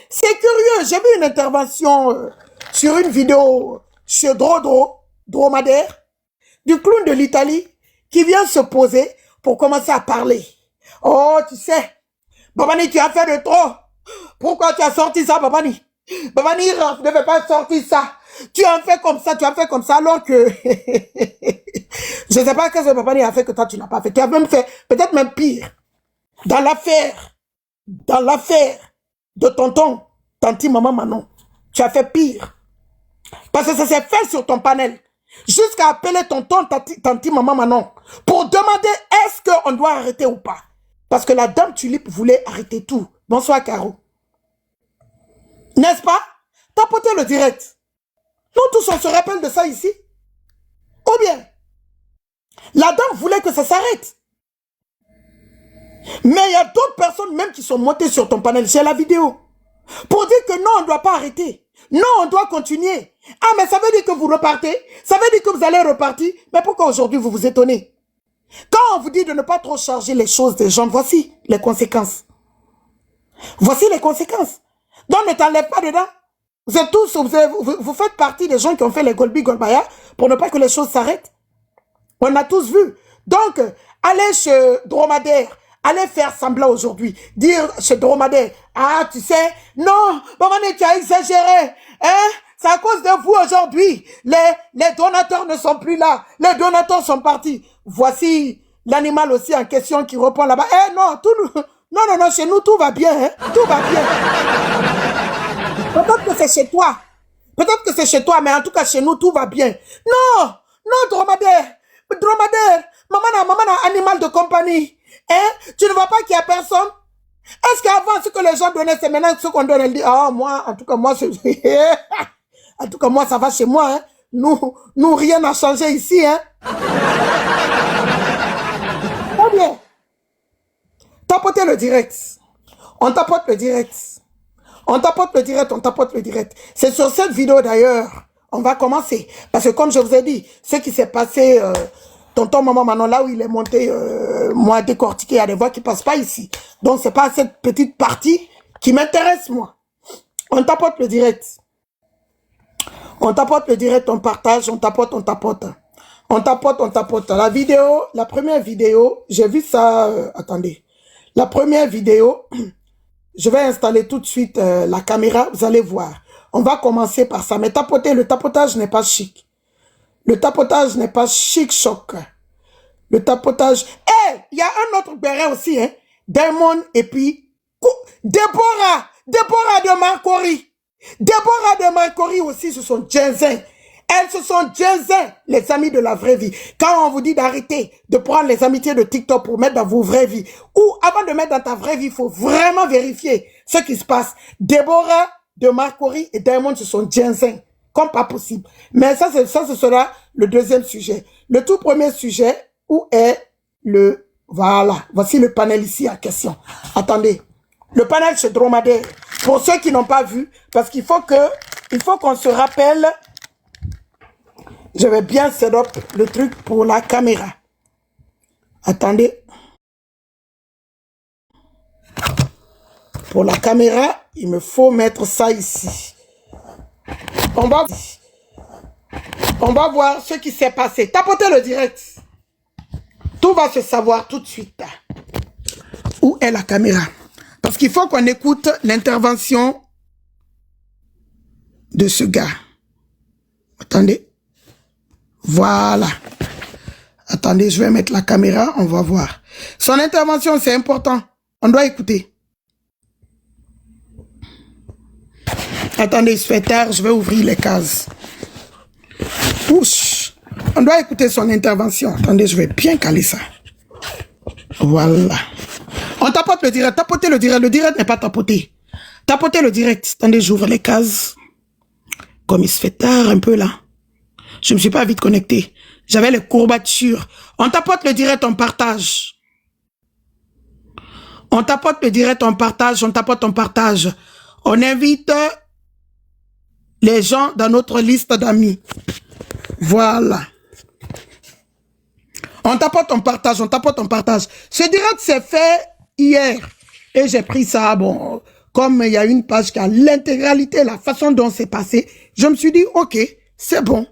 C'est curieux, j'ai vu une intervention sur une vidéo chez Dromadaire, du clown de l'Italie, qui vient se poser pour commencer à parler. Oh, tu sais, Babani, tu as fait de trop. Pourquoi tu as sorti ça, Babani? Babani ne devait pas sortir ça. Tu as fait comme ça, tu as fait comme ça, alors que... je ne sais pas ce que Babani a fait que toi, tu n'as pas fait. Tu as même fait, peut-être même pire. Dans l'affaire de tonton, tanti, maman, Manon, tu as fait pire. Parce que ça s'est fait sur ton panel. Jusqu'à appeler tonton, tanti, maman, Manon, pour demander est-ce qu'on doit arrêter ou pas. Parce que la dame Tulipe voulait arrêter tout. Bonsoir, Caro. N'est-ce pas? Tapotez le direct. Nous tous, on se rappelle de ça ici. Ou bien, la dame voulait que ça s'arrête. Mais il y a d'autres personnes même qui sont montées sur ton panel, c'est la vidéo, pour dire que non, on ne doit pas arrêter. Non, on doit continuer. Ah, mais ça veut dire que vous repartez. Ça veut dire que vous allez repartir. Mais pourquoi aujourd'hui vous vous étonnez? Quand on vous dit de ne pas trop charger les choses des gens, voici les conséquences. Voici les conséquences. Donc ne t'enlève pas dedans. Vous êtes tous, vous faites partie des gens qui ont fait les Golbi Golbaya pour ne pas que les choses s'arrêtent. On a tous vu. Donc, allez chez Dromadaire, allez faire semblant aujourd'hui. Dire chez Dromadaire, ah, tu sais, non, maman, tu as exagéré. Hein? C'est à cause de vous aujourd'hui. Les donateurs ne sont plus là. Les donateurs sont partis. Voici l'animal aussi en question qui répond là-bas. Eh non, non, chez nous, tout va bien. Hein? Tout va bien. Peut-être que c'est chez toi. Peut-être que c'est chez toi, mais en tout cas, chez nous, tout va bien. Non, Dromadaire. Maman, animal de compagnie. Hein? Tu ne vois pas qu'il n'y a personne? Est-ce qu'avant, ce que les gens donnaient, c'est maintenant ce qu'on donne? Elle dit, ah, moi, en tout cas, moi, en tout cas, moi, ça va chez moi. Hein? Nous, rien n'a changé ici. Hein? Très bien. Tapotez le direct. On tapote le direct. On tapote le direct. C'est sur cette vidéo d'ailleurs, on va commencer. Parce que comme je vous ai dit, ce qui s'est passé, tonton, maman, Manon, là où il est monté, moi, décortiqué, il y a des voix qui ne passent pas ici. Donc, c'est pas cette petite partie qui m'intéresse, moi. On tapote le direct. On tapote le direct, on partage, on tapote. On tapote. La vidéo, la première vidéo, j'ai vu ça, attendez. La première vidéo... Je vais installer tout de suite la caméra, vous allez voir. On va commencer par ça. Mais le tapotage n'est pas chic. Le tapotage n'est pas chic-choc. Le tapotage... Eh, il y a un autre béret aussi, hein. Diamond et puis... Déborah de Marcory. Déborah de Marcory aussi, ce sont Djenzin. Elles se sont Djenzin, les amis de la vraie vie. Quand on vous dit d'arrêter de prendre les amitiés de TikTok pour mettre dans vos vraies vies, ou avant de mettre dans ta vraie vie, il faut vraiment vérifier ce qui se passe. Déborah de Marcory et Diamond, ce sont Djenzin, comme pas possible. Mais ça, ce sera le deuxième sujet. Le tout premier sujet, où est le... Voilà, voici le panel ici en question. Attendez, le panel chez Dromadaire, pour ceux qui n'ont pas vu, parce qu'il faut qu'on se rappelle... Je vais bien set up le truc pour la caméra. Attendez. Pour la caméra, il me faut mettre ça ici. On va voir ce qui s'est passé. Tapotez le direct. Tout va se savoir tout de suite. Où est la caméra? Parce qu'il faut qu'on écoute l'intervention de ce gars. Attendez. Voilà. Attendez, je vais mettre la caméra, on va voir. Son intervention, c'est important. On doit écouter. Attendez, il se fait tard, je vais ouvrir les cases. Ouch. On doit écouter son intervention. Attendez, je vais bien caler ça. Voilà. On tapote le direct. Tapotez le direct. Le direct n'est pas tapoté. Tapotez le direct. Attendez, j'ouvre les cases. Comme il se fait tard un peu là. Je ne me suis pas vite connecté. J'avais les courbatures. On tapote le direct, on partage. On tapote le direct, on partage. On tapote, on partage. On invite les gens dans notre liste d'amis. Voilà. On tapote, on partage. On tapote, on partage. Ce direct s'est fait hier. Et j'ai pris ça, bon, comme il y a une page qui a l'intégralité, la façon dont c'est passé, je me suis dit, ok, c'est bon.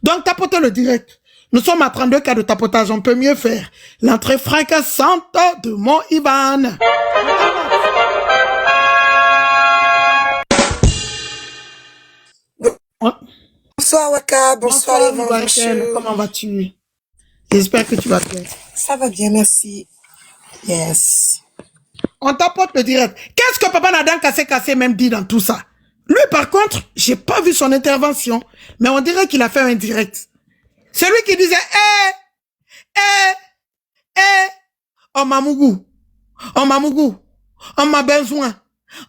Donc, tapotez le direct. Nous sommes à 32 cas de tapotage, on peut mieux faire. L'entrée fracassante de mon Ivan. Bonsoir Waka, bonsoir les Michael. Comment vas-tu? J'espère que tu vas bien. Ça va bien, merci. Yes. On tapote le direct. Qu'est-ce que Papa Nadan Kassé même dit dans tout ça? Lui, par contre, j'ai pas vu son intervention, mais on dirait qu'il a fait un direct. Celui qui disait, on m'a mougou, on m'a mougou, on m'a besoin,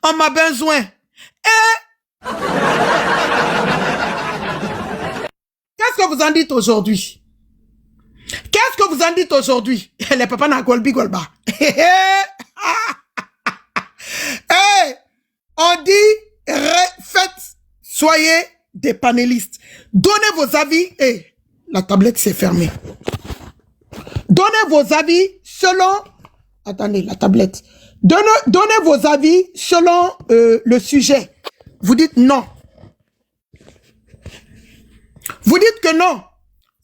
on m'a besoin. Qu'est-ce que vous en dites aujourd'hui? Qu'est-ce que vous en dites aujourd'hui? Les papas n'a golbi golba. On dit, faites, soyez des panélistes. Donnez vos avis. La tablette s'est fermée. Donnez vos avis selon... Attendez, la tablette. Donnez vos avis selon le sujet. Vous dites non. Vous dites que non.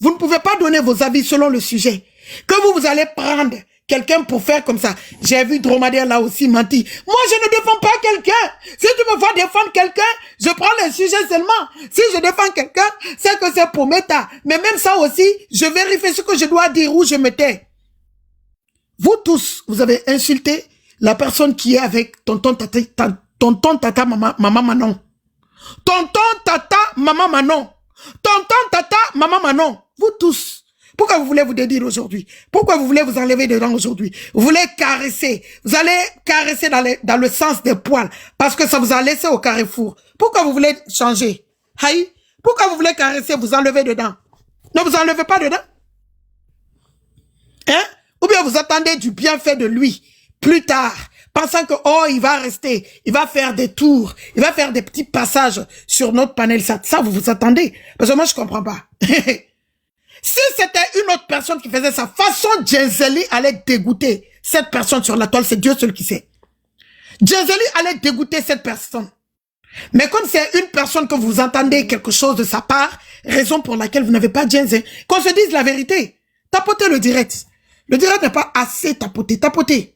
Vous ne pouvez pas donner vos avis selon le sujet. Que vous allez prendre quelqu'un pour faire comme ça. J'ai vu Dromadaire là aussi mentir. Moi, je ne défends pas quelqu'un. Si tu me vois défendre quelqu'un, je prends le sujet seulement. Si je défends quelqu'un, c'est que c'est pour méta. Mais même ça aussi, je vérifie ce que je dois dire ou je me tais. Vous tous, vous avez insulté la personne qui est avec tonton tata, maman Manon. Tonton tata, maman Manon. Tonton tata, maman Manon. Vous tous. Pourquoi vous voulez vous dédire aujourd'hui? Pourquoi vous voulez vous enlever dedans aujourd'hui? Vous voulez caresser. Vous allez caresser dans le sens des poils. Parce que ça vous a laissé au carrefour. Pourquoi vous voulez changer? Haï? Pourquoi vous voulez caresser, vous enlever dedans? Ne vous enlevez pas dedans? Hein? Ou bien vous attendez du bienfait de lui. Plus tard. Pensant que, oh, il va rester. Il va faire des tours. Il va faire des petits passages sur notre panel. Ça vous vous attendez? Parce que moi, je comprends pas. Si c'était une autre personne qui faisait sa façon, Jenzeli allait dégoûter cette personne sur la toile. C'est Dieu seul qui sait. Jenzeli allait dégoûter cette personne. Mais comme c'est une personne que vous entendez quelque chose de sa part, raison pour laquelle vous n'avez pas Jenzeli, qu'on se dise la vérité. Tapotez le direct. Le direct n'est pas assez tapoté. Tapotez.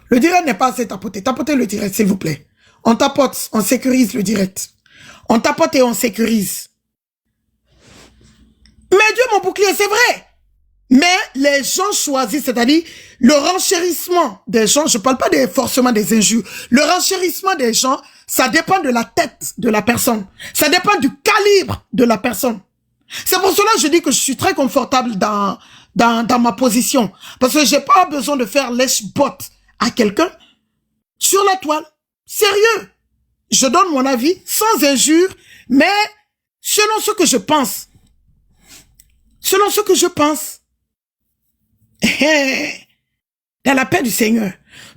Le direct n'est pas assez tapoté. Tapotez le direct, s'il vous plaît. On tapote, on sécurise le direct. On tapote et on sécurise. Mais Dieu, mon bouclier, c'est vrai. Mais les gens choisissent, c'est-à-dire le renchérissement des gens, je ne parle pas forcément des injures, le renchérissement des gens, ça dépend de la tête de la personne. Ça dépend du calibre de la personne. C'est pour cela que je dis que je suis très confortable dans ma position. Parce que je n'ai pas besoin de faire lèche-bot à quelqu'un sur la toile. Sérieux. Je donne mon avis sans injure, mais selon ce que je pense. Selon ce que je pense. Dans la paix du Seigneur.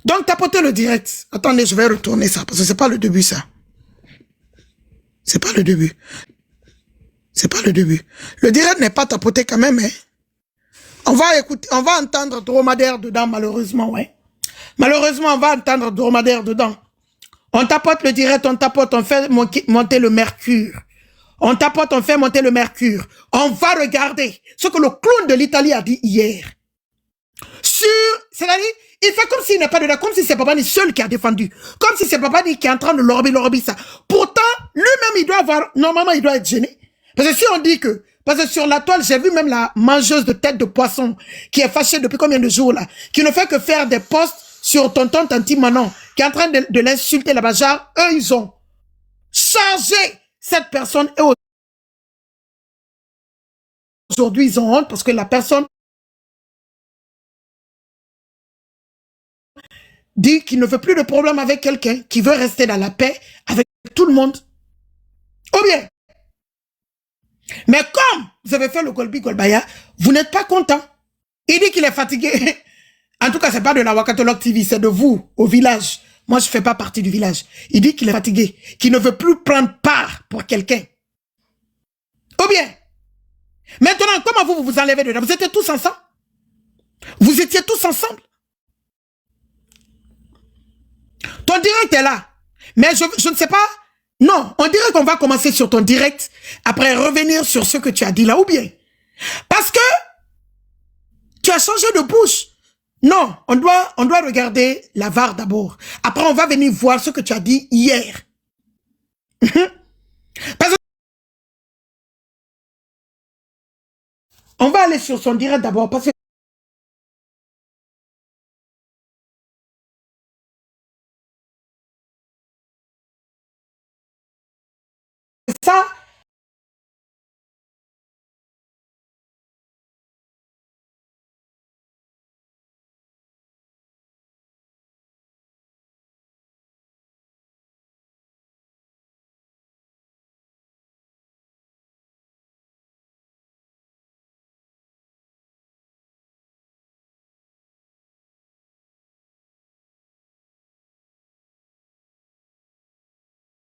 Donc, tapotez le direct. Attendez, je vais retourner ça, parce que c'est pas le début, ça. C'est pas le début. C'est pas le début. Le direct n'est pas tapoté quand même, hein. On va écouter, on va entendre Dromadaire dedans, malheureusement, ouais. Malheureusement, on va entendre Dromadaire dedans. On tapote le direct, on tapote, on fait monter le mercure. On tapote, on fait monter le mercure. On va regarder ce que le clown de l'Italie a dit hier. C'est-à-dire, il fait comme s'il n'est pas dedans, comme si c'est Papa Ni seul qui a défendu. Comme si c'est Papa Ni qui est en train de lorber ça. Pourtant, lui-même, il doit avoir, normalement, il doit être gêné. Parce que si on dit que, parce que sur la toile, j'ai vu même la mangeuse de tête de poisson, qui est fâchée depuis combien de jours là, qui ne fait que faire des posts sur tonton Tanti Manon, qui est en train de l'insulter là-bas. Genre, eux, ils ont chargé cette personne et aujourd'hui, ils ont honte parce que la personne dit qu'il ne veut plus de problème avec quelqu'un, qui veut rester dans la paix avec tout le monde. Ou bien. Mais comme vous avez fait le Golbi Golbaya, vous n'êtes pas content. Il dit qu'il est fatigué. En tout cas, c'est pas de la Wakatolog TV, c'est de vous, au village. Moi, je fais pas partie du village. Il dit qu'il est fatigué, qu'il ne veut plus prendre part pour quelqu'un. Ou bien. Maintenant, comment vous vous enlevez dedans? Vous étiez tous ensemble? Vous étiez tous ensemble? Ton direct est là. Mais je ne sais pas. Non, on dirait qu'on va commencer sur ton direct, après revenir sur ce que tu as dit là, ou bien. Parce que tu as changé de bouche. Non, on doit regarder la VAR d'abord. Après, on va venir voir ce que tu as dit hier. Parce que on va aller sur son direct d'abord, parce que ça,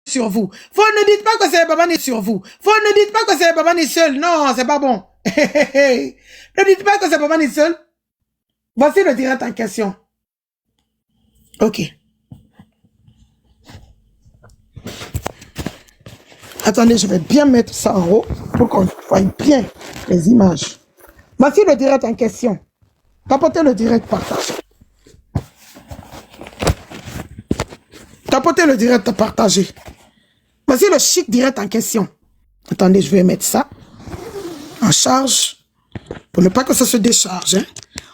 sur vous. Vous ne dites pas que c'est Babani sur vous. Vous ne dites pas que c'est Babani seul. Non, c'est pas bon. Ne dites pas que c'est Babani seul. Voici le direct en question. Ok. Attendez, je vais bien mettre ça en haut pour qu'on voie bien les images. Voici le direct en question. Tapotez le direct, partagez. Tapotez le direct, partagez. Voici le chic direct en question. Attendez, je vais mettre ça en charge pour ne pas que ça se décharge. Hein.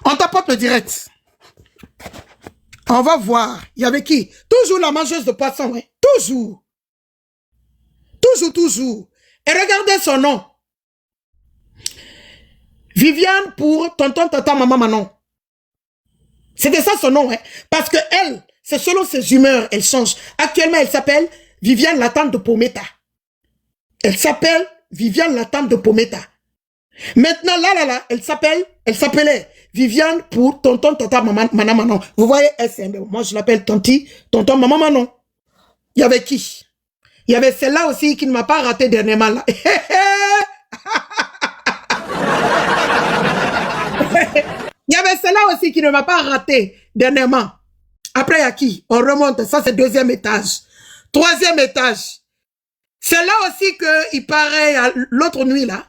On tapote le direct. On va voir. Il y avait qui? Toujours la mangeuse de poisson. Hein. Toujours. Toujours. Et regardez son nom. Viviane pour tonton, tata, maman, Manon. C'était ça son nom. Hein. Parce que elle, c'est selon ses humeurs, elle change. Actuellement, elle s'appelle Viviane la tante de Pometa. Elle s'appelle Viviane la tante de Pometa. Maintenant, là, elle s'appelait Viviane pour tonton, tata, maman, Manon. Vous voyez, moi je l'appelle tonti, tonton, maman, Manon. Il y avait qui? Il y avait celle-là aussi qui ne m'a pas raté dernièrement là. Il y avait celle-là aussi qui ne m'a pas raté dernièrement. Après, il y a qui? On remonte. Ça, c'est 2e étage. 3e étage. C'est là aussi que, il paraît, l'autre nuit là,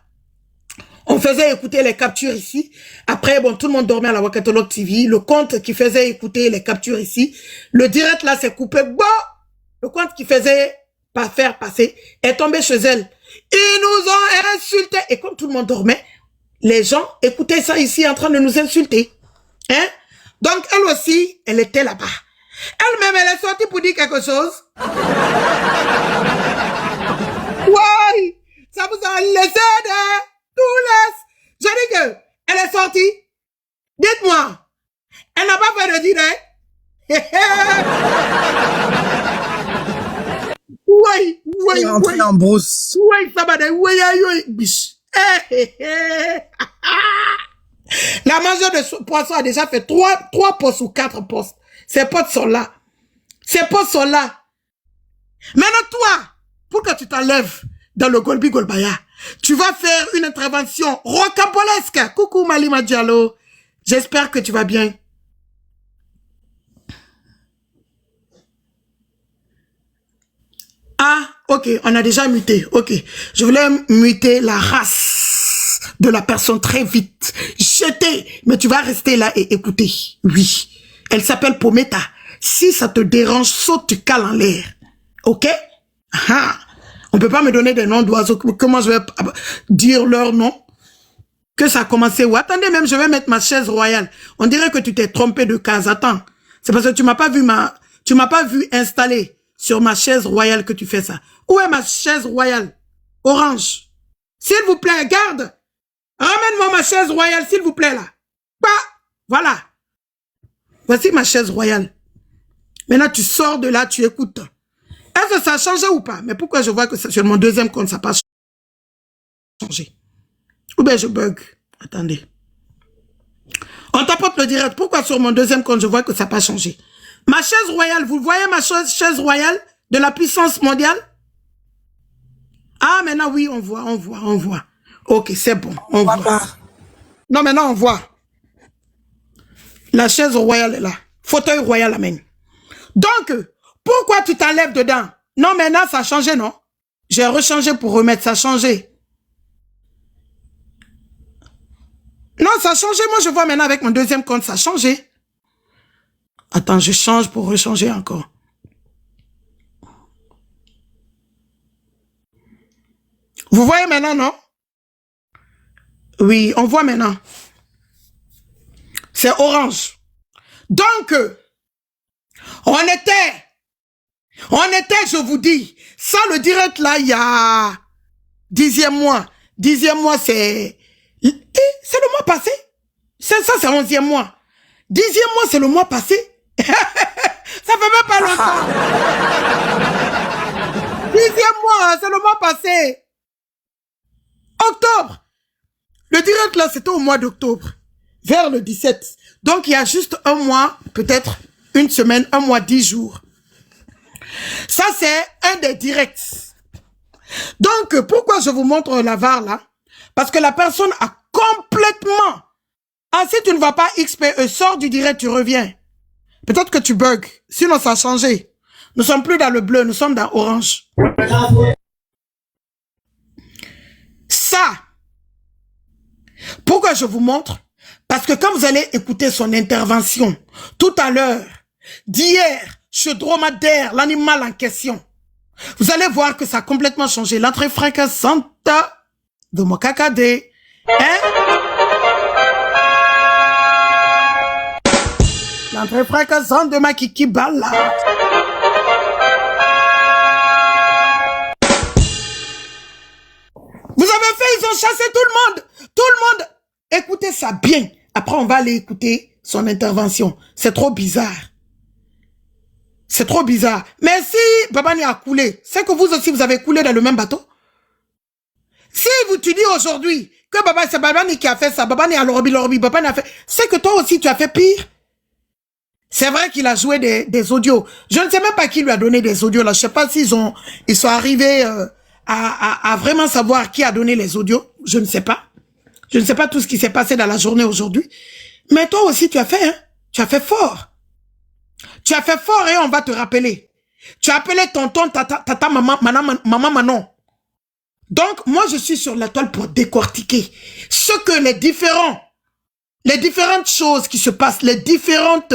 on faisait écouter les captures ici. Après, bon, tout le monde dormait à la Wakatolog TV. Le compte qui faisait écouter les captures ici. Le direct là, s'est coupé. Bon! Le compte qui faisait pas faire passer est tombé chez elle. Ils nous ont insultés. Et comme tout le monde dormait, les gens écoutaient ça ici en train de nous insulter. Hein? Donc, elle aussi, elle était là-bas. Elle-même, elle est sortie pour dire quelque chose. Ouais! Ça vous a laissé de tout laisse. Je dis que elle est sortie. Dites-moi, elle n'a pas fait de direct. Oui. Il est rentré en brousse. Oui, ça va de oui, biche. La mangeuse de poisson a déjà fait 3 postes ou 4 postes. Ces potes sont là. Maintenant, toi, pour que tu t'enlèves dans le Golbi Golbaya, tu vas faire une intervention rocambolesque. Coucou Malima Diallo. J'espère que tu vas bien. Ah, ok, on a déjà muté. Ok, je voulais muter la race de la personne très vite. Jeter, mais tu vas rester là et écouter. Oui, elle s'appelle Pometa. Si ça te dérange, saute, tu cales en l'air. Ok? Ah, on peut pas me donner des noms d'oiseaux. Comment je vais dire leur nom? Que ça a commencé où? Attendez, même je vais mettre ma chaise royale. On dirait que tu t'es trompé de case. Attends, c'est parce que tu m'as pas vu installer sur ma chaise royale que tu fais ça. Où est ma chaise royale? Orange. S'il vous plaît, garde. Ramène-moi ma chaise royale, s'il vous plaît, là. Bah, voilà. Voici ma chaise royale. Maintenant, tu sors de là, tu écoutes. Est-ce que ça a changé ou pas? Mais pourquoi je vois que sur mon 2e compte, ça n'a pas changé? Ou bien je bug. Attendez. On tapote le direct. Pourquoi sur mon 2e compte, je vois que ça n'a pas changé? Ma chaise royale, vous voyez ma chaise royale de la puissance mondiale? Ah, maintenant, oui, on voit. Ok, c'est bon, on voit. Pas. Non, maintenant, on voit. La chaise royale est là. Fauteuil royal, amen. Donc, Pourquoi tu t'enlèves dedans? Non, maintenant, ça a changé, non? J'ai rechangé pour remettre, ça a changé. Non, ça a changé. Moi, je vois maintenant avec mon deuxième compte, ça a changé. Attends, je change pour rechanger encore. Vous voyez maintenant, non? Oui, on voit maintenant. C'est orange. Donc, on était, je vous dis, ça le direct là, il y a 10e mois. 10e mois, c'est le mois passé. Ça, c'est 11e mois. 10e mois, c'est le mois passé. Ça fait même pas longtemps. 10e mois, c'est le mois passé. Octobre. Le direct là, c'était au mois d'octobre. Vers le 17. Donc, il y a juste un mois, peut-être une semaine, un mois, 10 jours. Ça, c'est un des directs. Donc, pourquoi je vous montre la VAR là? Parce que la personne a complètement... Ah, si tu ne vas pas XPE, sors du direct, tu reviens. Peut-être que tu bugs. Sinon, ça a changé. Nous sommes plus dans le bleu, nous sommes dans orange. Ça, pourquoi je vous montre? Parce que quand vous allez écouter son intervention, tout à l'heure, d'hier, ce dromadaire, l'animal en question, vous allez voir que ça a complètement changé. L'entrée fracassante de mon cacadé. Hein? L'entrée fracassante de ma kiki bala. Vous avez fait, ils ont chassé tout le monde. Tout le monde. Écoutez ça bien. Après, on va aller écouter son intervention. C'est trop bizarre. C'est trop bizarre. Mais si Babani a coulé, c'est que vous aussi, vous avez coulé dans le même bateau. Si tu dis aujourd'hui que c'est Babani qui a fait ça, Babani a l'orbi, Babani a fait... C'est que toi aussi, tu as fait pire. C'est vrai qu'il a joué des audios. Je ne sais même pas qui lui a donné des audios là. Je ne sais pas s'ils sont arrivés à vraiment savoir qui a donné les audios. Je ne sais pas. Je ne sais pas tout ce qui s'est passé dans la journée aujourd'hui. Mais toi aussi, tu as fait, hein. Tu as fait fort. Tu as fait fort et on va te rappeler. Tu as appelé tonton, tata, maman Manon. Donc, moi, je suis sur la toile pour décortiquer ce que les différentes choses qui se passent, les différentes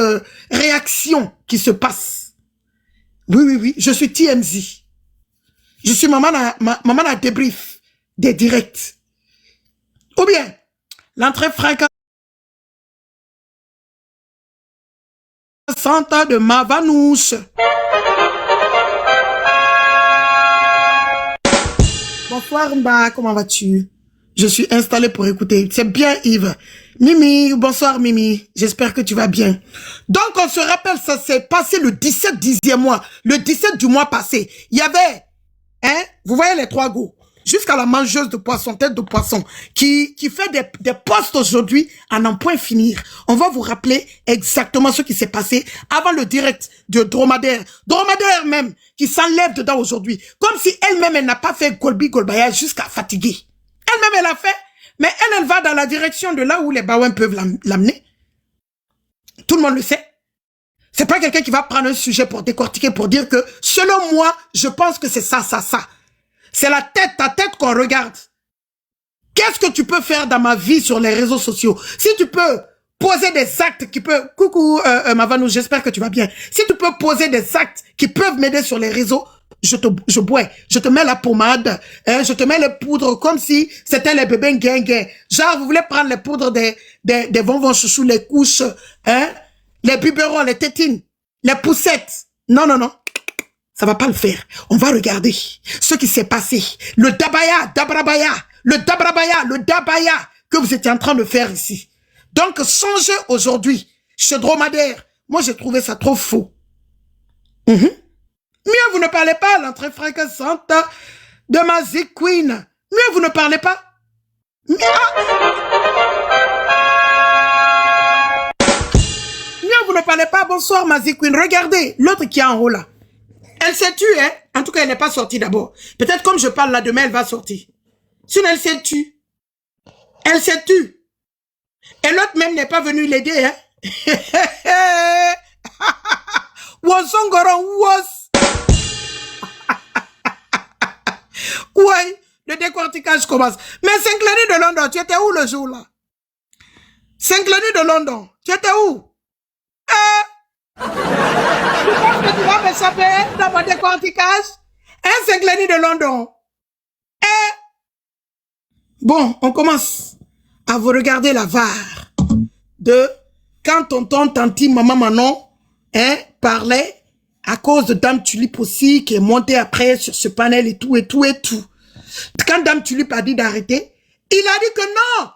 réactions qui se passent. Oui, je suis TMZ. Je suis maman à débrief des directs. Ou bien, l'entrée fracassante de ma vanouche. Bonsoir Mba, comment vas-tu? Je suis installé pour écouter. C'est bien Yves. Mimi, bonsoir Mimi. J'espère que tu vas bien. Donc on se rappelle, ça s'est passé le 17 10e mois. Le 17 du mois passé. Il y avait, hein, vous voyez les trois go. Jusqu'à la mangeuse de poisson, tête de poisson, qui fait des posts aujourd'hui à n'en point finir. On va vous rappeler exactement ce qui s'est passé avant le direct de Dromadaire. Dromadaire même, qui s'enlève dedans aujourd'hui. Comme si elle-même, elle n'a pas fait Golbi Golbaya jusqu'à fatiguer. Elle-même, elle a fait, mais elle va dans la direction de là où les Baouins peuvent l'amener. Tout le monde le sait. C'est pas quelqu'un qui va prendre un sujet pour décortiquer, pour dire que, selon moi, je pense que c'est ça. C'est ta tête qu'on regarde. Qu'est-ce que tu peux faire dans ma vie sur les réseaux sociaux? Si tu peux poser des actes qui peuvent... Coucou, Mavanou, j'espère que tu vas bien. Si tu peux poser des actes qui peuvent m'aider sur les réseaux, je bois. Je te mets la pommade, hein, je te mets les poudres comme si c'était les bébés guinguins. Genre, vous voulez prendre les poudres des bonbons chouchous, les couches, hein, les biberons, les tétines, les poussettes. Non. Ça va pas le faire. On va regarder ce qui s'est passé. Le dabaya que vous étiez en train de faire ici. Donc, changez aujourd'hui chez Dromadaire. Moi, j'ai trouvé ça trop faux. Mieux, vous ne parlez pas l'entrée fracassante de ma Zik Queen. Mieux, vous ne parlez pas. Mieux, vous ne parlez pas. Bonsoir, ma Zik Queen. Regardez, l'autre qui est en haut là. Elle s'est tue, hein. En tout cas, elle n'est pas sortie d'abord. Peut-être comme je parle là, demain, elle va sortir. Sinon, elle s'est tue. Elle s'est tue. Et l'autre même n'est pas venu l'aider, hein. Wosongoro, wos. Ouais, le décortiquage commence. Mais Saint-Cléry de London, tu étais où le jour là? Saint-Cléry de London, tu étais où? Tu penses que tu vas m'échapper dans mon décortiquage? Saint-Cléry de London. Bon, on commence à vous regarder la VAR de quand tonton, tanti, maman, Manon parlait à cause de Dame Tulipe aussi qui est montée après sur ce panel et tout, et tout, et tout. Quand Dame Tulipe a dit d'arrêter, il a dit que non,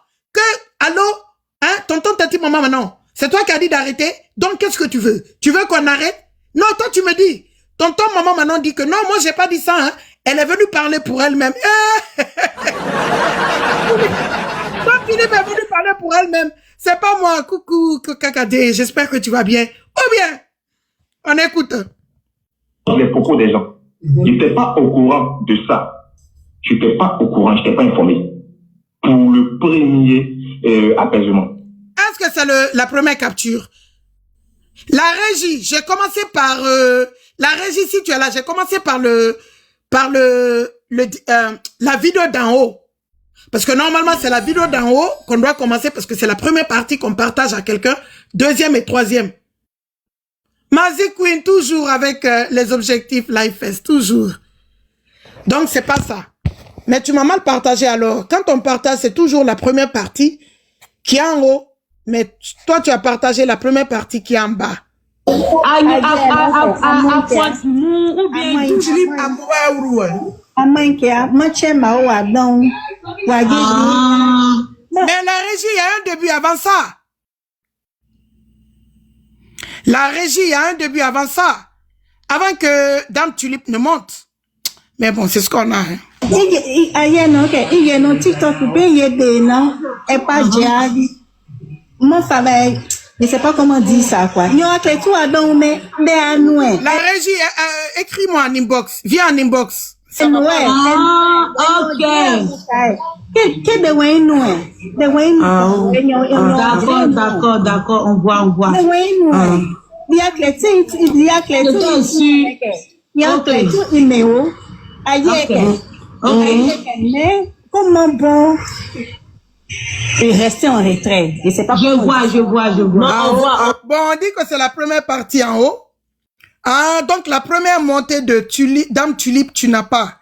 allô, tonton, tanti, maman, Manon, c'est toi qui as dit d'arrêter, donc qu'est-ce que tu veux? Tu veux qu'on arrête? Non, toi tu me dis, tonton, maman, Manon dit que non, moi j'ai pas dit ça, elle est venue parler pour elle-même. Toi, Philippe est venu parler pour elle-même. C'est pas moi. Coucou, Kakadé. J'espère que tu vas bien. Ou bien, on écoute. Les propos des gens. Je n'étais pas au courant de ça. Je n'étais pas au courant. Je n'étais pas informé. Pour le premier apaisement. Est-ce que c'est la première capture? La régie, j'ai commencé par... la régie, si tu es là, j'ai commencé par la vidéo d'en haut. Parce que normalement, c'est la vidéo d'en haut qu'on doit commencer parce que c'est la première partie qu'on partage à quelqu'un. Deuxième et troisième. Mazie Queen, toujours avec les objectifs LifeFest, toujours. Donc, c'est pas ça. Mais tu m'as mal partagé alors. Quand on partage, c'est toujours la première partie qui est en haut. Mais toi, tu as partagé la première partie qui est en bas. Mais la régie, il y a un début avant ça. La régie, il y a un début avant ça. Avant que Dame Tulipe ne monte. Mais bon, c'est ce qu'on a. Je ne sais pas comment dire ça, quoi. La régie, écris-moi en inbox. Viens en inbox. Ok. D'accord, on voit. Il y a clé tout. Mais comment bon rester en retraite? Je sais pas. Je vois. Bon, on dit que c'est la première partie en haut. Donc la première montée de Dame Tulipe, tu n'as pas.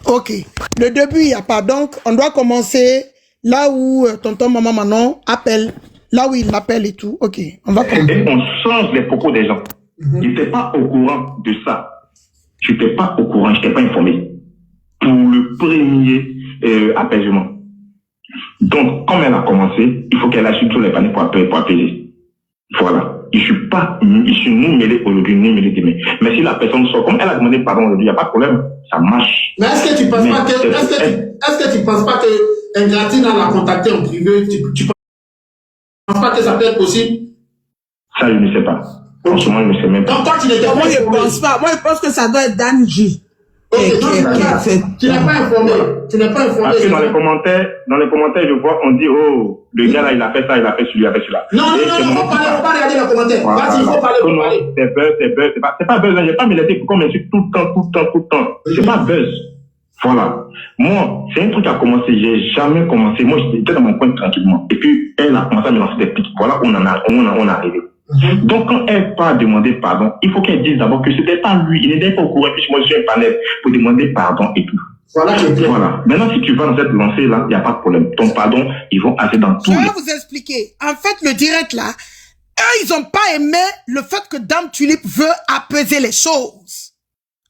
Ok. Le début, il n'y a pas. Donc, on doit commencer là où tonton, maman, Manon appelle. Là où il l'appelle et tout. Ok. On va commencer. Et on change les propos des gens. Je n'étais pas au courant de ça. Je n'étais pas au courant. Je n'étais pas informé. Pour le premier apaisement. Donc, comme elle a commencé, il faut qu'elle achète tous les paniers pour apaiser. Voilà. Je suis ni mêlé aujourd'hui, ni mêlé demain. Mais si la personne sort, comme elle a demandé pardon aujourd'hui, il n'y a pas de problème, ça marche. Mais est-ce que tu penses pas que un gardien l'a contacté en privé, tu penses pas que ça peut être possible? Ça, je ne sais pas. Franchement, je ne sais même pas. Donc, toi, tu n'étais pas Moi, je pense pas. Moi, je pense que ça doit être Danji. Tu n'es pas informé. Parce que dans les commentaires, je vois, on dit, oh, le gars là, il a fait ça, il a fait celui-là, il a fait celui-là. Non, il faut pas regarder les commentaires. Vas-y, il faut parler. Non, c'est buzz. C'est pas buzz, j'ai pas me laisser comme un truc tout le temps. C'est pas buzz. Voilà. Moi, c'est un truc qui a commencé, j'ai jamais commencé. Moi, j'étais dans mon coin tranquillement. Et puis, elle a commencé à me lancer des pics. Voilà, on est arrivé. Donc, quand elle part demander pardon, il faut qu'elle dise d'abord que c'était pas lui, il n'était pas au courant, puis moi, je suis un panel pour demander pardon et tout. Voilà. Maintenant, si tu vas dans cette lancée-là, il n'y a pas de problème. Ton pardon, ils vont aller dans tout. Je vais vous expliquer. En fait, le direct là, eux, ils n'ont pas aimé le fait que Dame Tulipe veut apaiser les choses.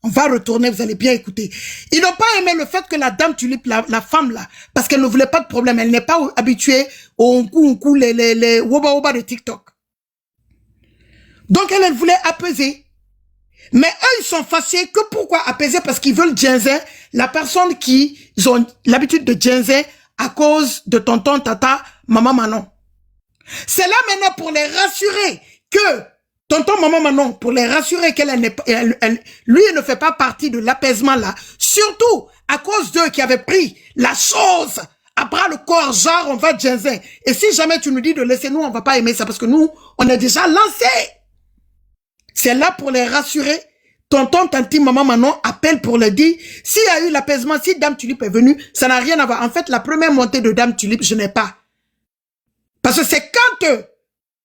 On va retourner, vous allez bien écouter. Ils n'ont pas aimé le fait que la Dame Tulipe, la femme là, parce qu'elle ne voulait pas de problème, elle n'est pas habituée au unku, les woba de TikTok. Donc, elle voulait apaiser. Mais eux, ils sont fâchés que pourquoi apaiser? Parce qu'ils veulent ginzer la personne qui ont l'habitude de ginzer à cause de tonton, tata, maman, Manon. C'est là maintenant pour les rassurer que tonton, maman, Manon, pour les rassurer lui, il ne fait pas partie de l'apaisement là. Surtout à cause d'eux qui avaient pris la chose à bras le corps, genre on va ginzer. Et si jamais tu nous dis de laisser nous, on va pas aimer ça parce que nous, on est déjà lancés. C'est là pour les rassurer, tonton, tanti, maman, Manon appelle pour le dire. S'il y a eu l'apaisement, si Dame Tulipe est venue, ça n'a rien à voir. En fait, la première montée de Dame Tulipe, je n'ai pas. Parce que c'est quand,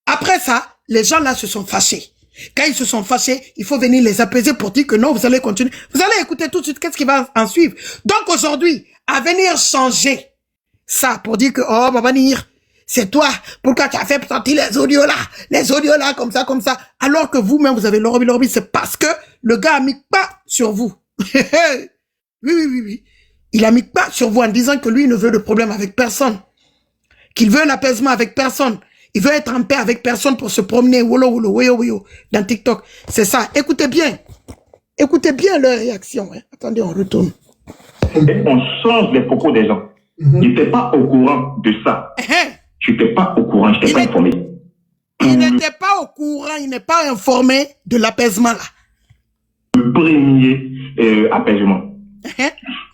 après ça, les gens là se sont fâchés. Quand ils se sont fâchés, il faut venir les apaiser pour dire que non, vous allez continuer. Vous allez écouter tout de suite qu'est-ce qui va en suivre. Donc aujourd'hui, à venir changer ça pour dire que, oh, Babanir, c'est toi, pourquoi tu as fait sortir les audios là, comme ça, alors que vous-même, vous avez l'orobi, c'est parce que le gars a mis pas sur vous. Oui. Il a mis pas sur vous en disant que lui, il ne veut de problème avec personne. Qu'il veut l'apaisement avec personne. Il veut être en paix avec personne pour se promener, dans TikTok. C'est ça. Écoutez bien leur réaction. Hein. Attendez, on retourne. Et on change les propos des gens. Il n'était pas au courant de ça. Je n'étais pas au courant, je n'étais pas informé. Il n'était pas au courant, il n'est pas informé de l'apaisement là. Le premier apaisement.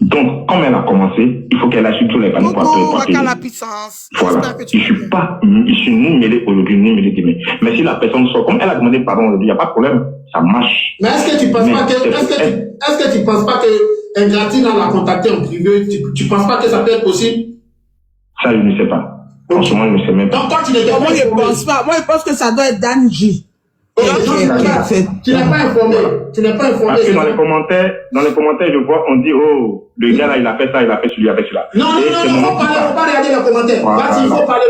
Donc, comme elle a commencé, il faut qu'elle achète tous les panneaux pour la puissance. Voilà. Je suis ni mêlé aujourd'hui, ni mêlé demain. Mais si la personne sort, comme elle a demandé pardon aujourd'hui, il n'y a pas de problème, ça marche. Mais est-ce que tu penses pas est-ce que tu penses pas que Ingratine l'a contacté en privé, tu penses pas que ça peut être possible? Ça, je ne sais pas. Franchement, je ne sais même pas. Donc, toi, tu n'étais pas Moi, je pense pas. Moi, je pense que ça doit être Danji. Tu n'es pas informé. Tu n'es pas informé. Parce que dans les commentaires, je vois, on dit, oh, le gars là, il a fait ça, il a fait celui avec celui-là. Non, faut pas regarder les commentaires. Vas-y, il faut parler,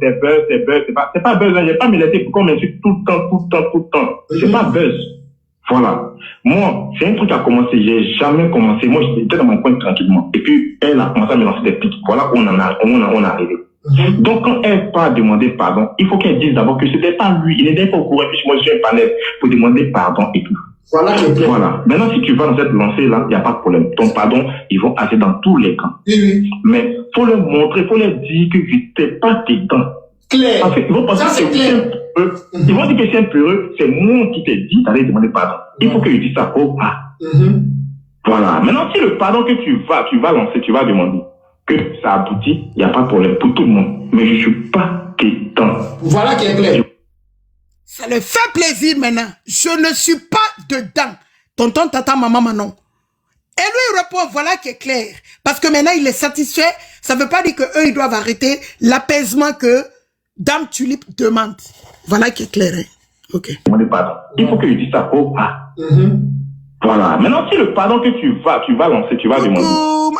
c'est buzz, c'est pas buzz, j'ai pas m'énervé pour qu'on m'insulte tout le temps. C'est pas buzz. Voilà. Moi, c'est un truc qui a commencé, j'ai jamais commencé. Moi, j'étais dans mon coin tranquillement. Et puis, elle a commencé à me lancer des pics. Voilà, on est arrivé. Donc, quand elle part demander pardon, il faut qu'elle dise d'abord que c'était pas lui, il n'était pas au courant, puis moi, je suis un panel pour demander pardon et tout. Voilà. Maintenant, si tu vas dans cette lancée-là, il n'y a pas de problème. Ton pardon, ils vont aller dans tous les camps. Oui. Mais, faut leur montrer, faut leur dire que je n'étais pas dedans. Clair. Parce qu'ils vont penser que c'est un peu, ils vont dire que c'est un peu, c'est moi qui t'ai dit d'aller demander pardon. Il faut que je dise ça au pas. Voilà. Maintenant, si le pardon que tu vas lancer, tu vas demander, que ça aboutit, il n'y a pas de problème pour tout le monde. Mais je ne suis pas dedans. Voilà qui est clair. Ça le fait plaisir maintenant. Je ne suis pas dedans. Tonton, tata, maman, Manon. Et lui, il répond, voilà qui est clair. Parce que maintenant, il est satisfait. Ça ne veut pas dire qu'eux, ils doivent arrêter l'apaisement que Dame Tulipe demande. Voilà qui est clair. Hein? Ok. Il faut que je dise ça au pas. Voilà. Maintenant, si le pardon que tu vas lancer, tu vas demander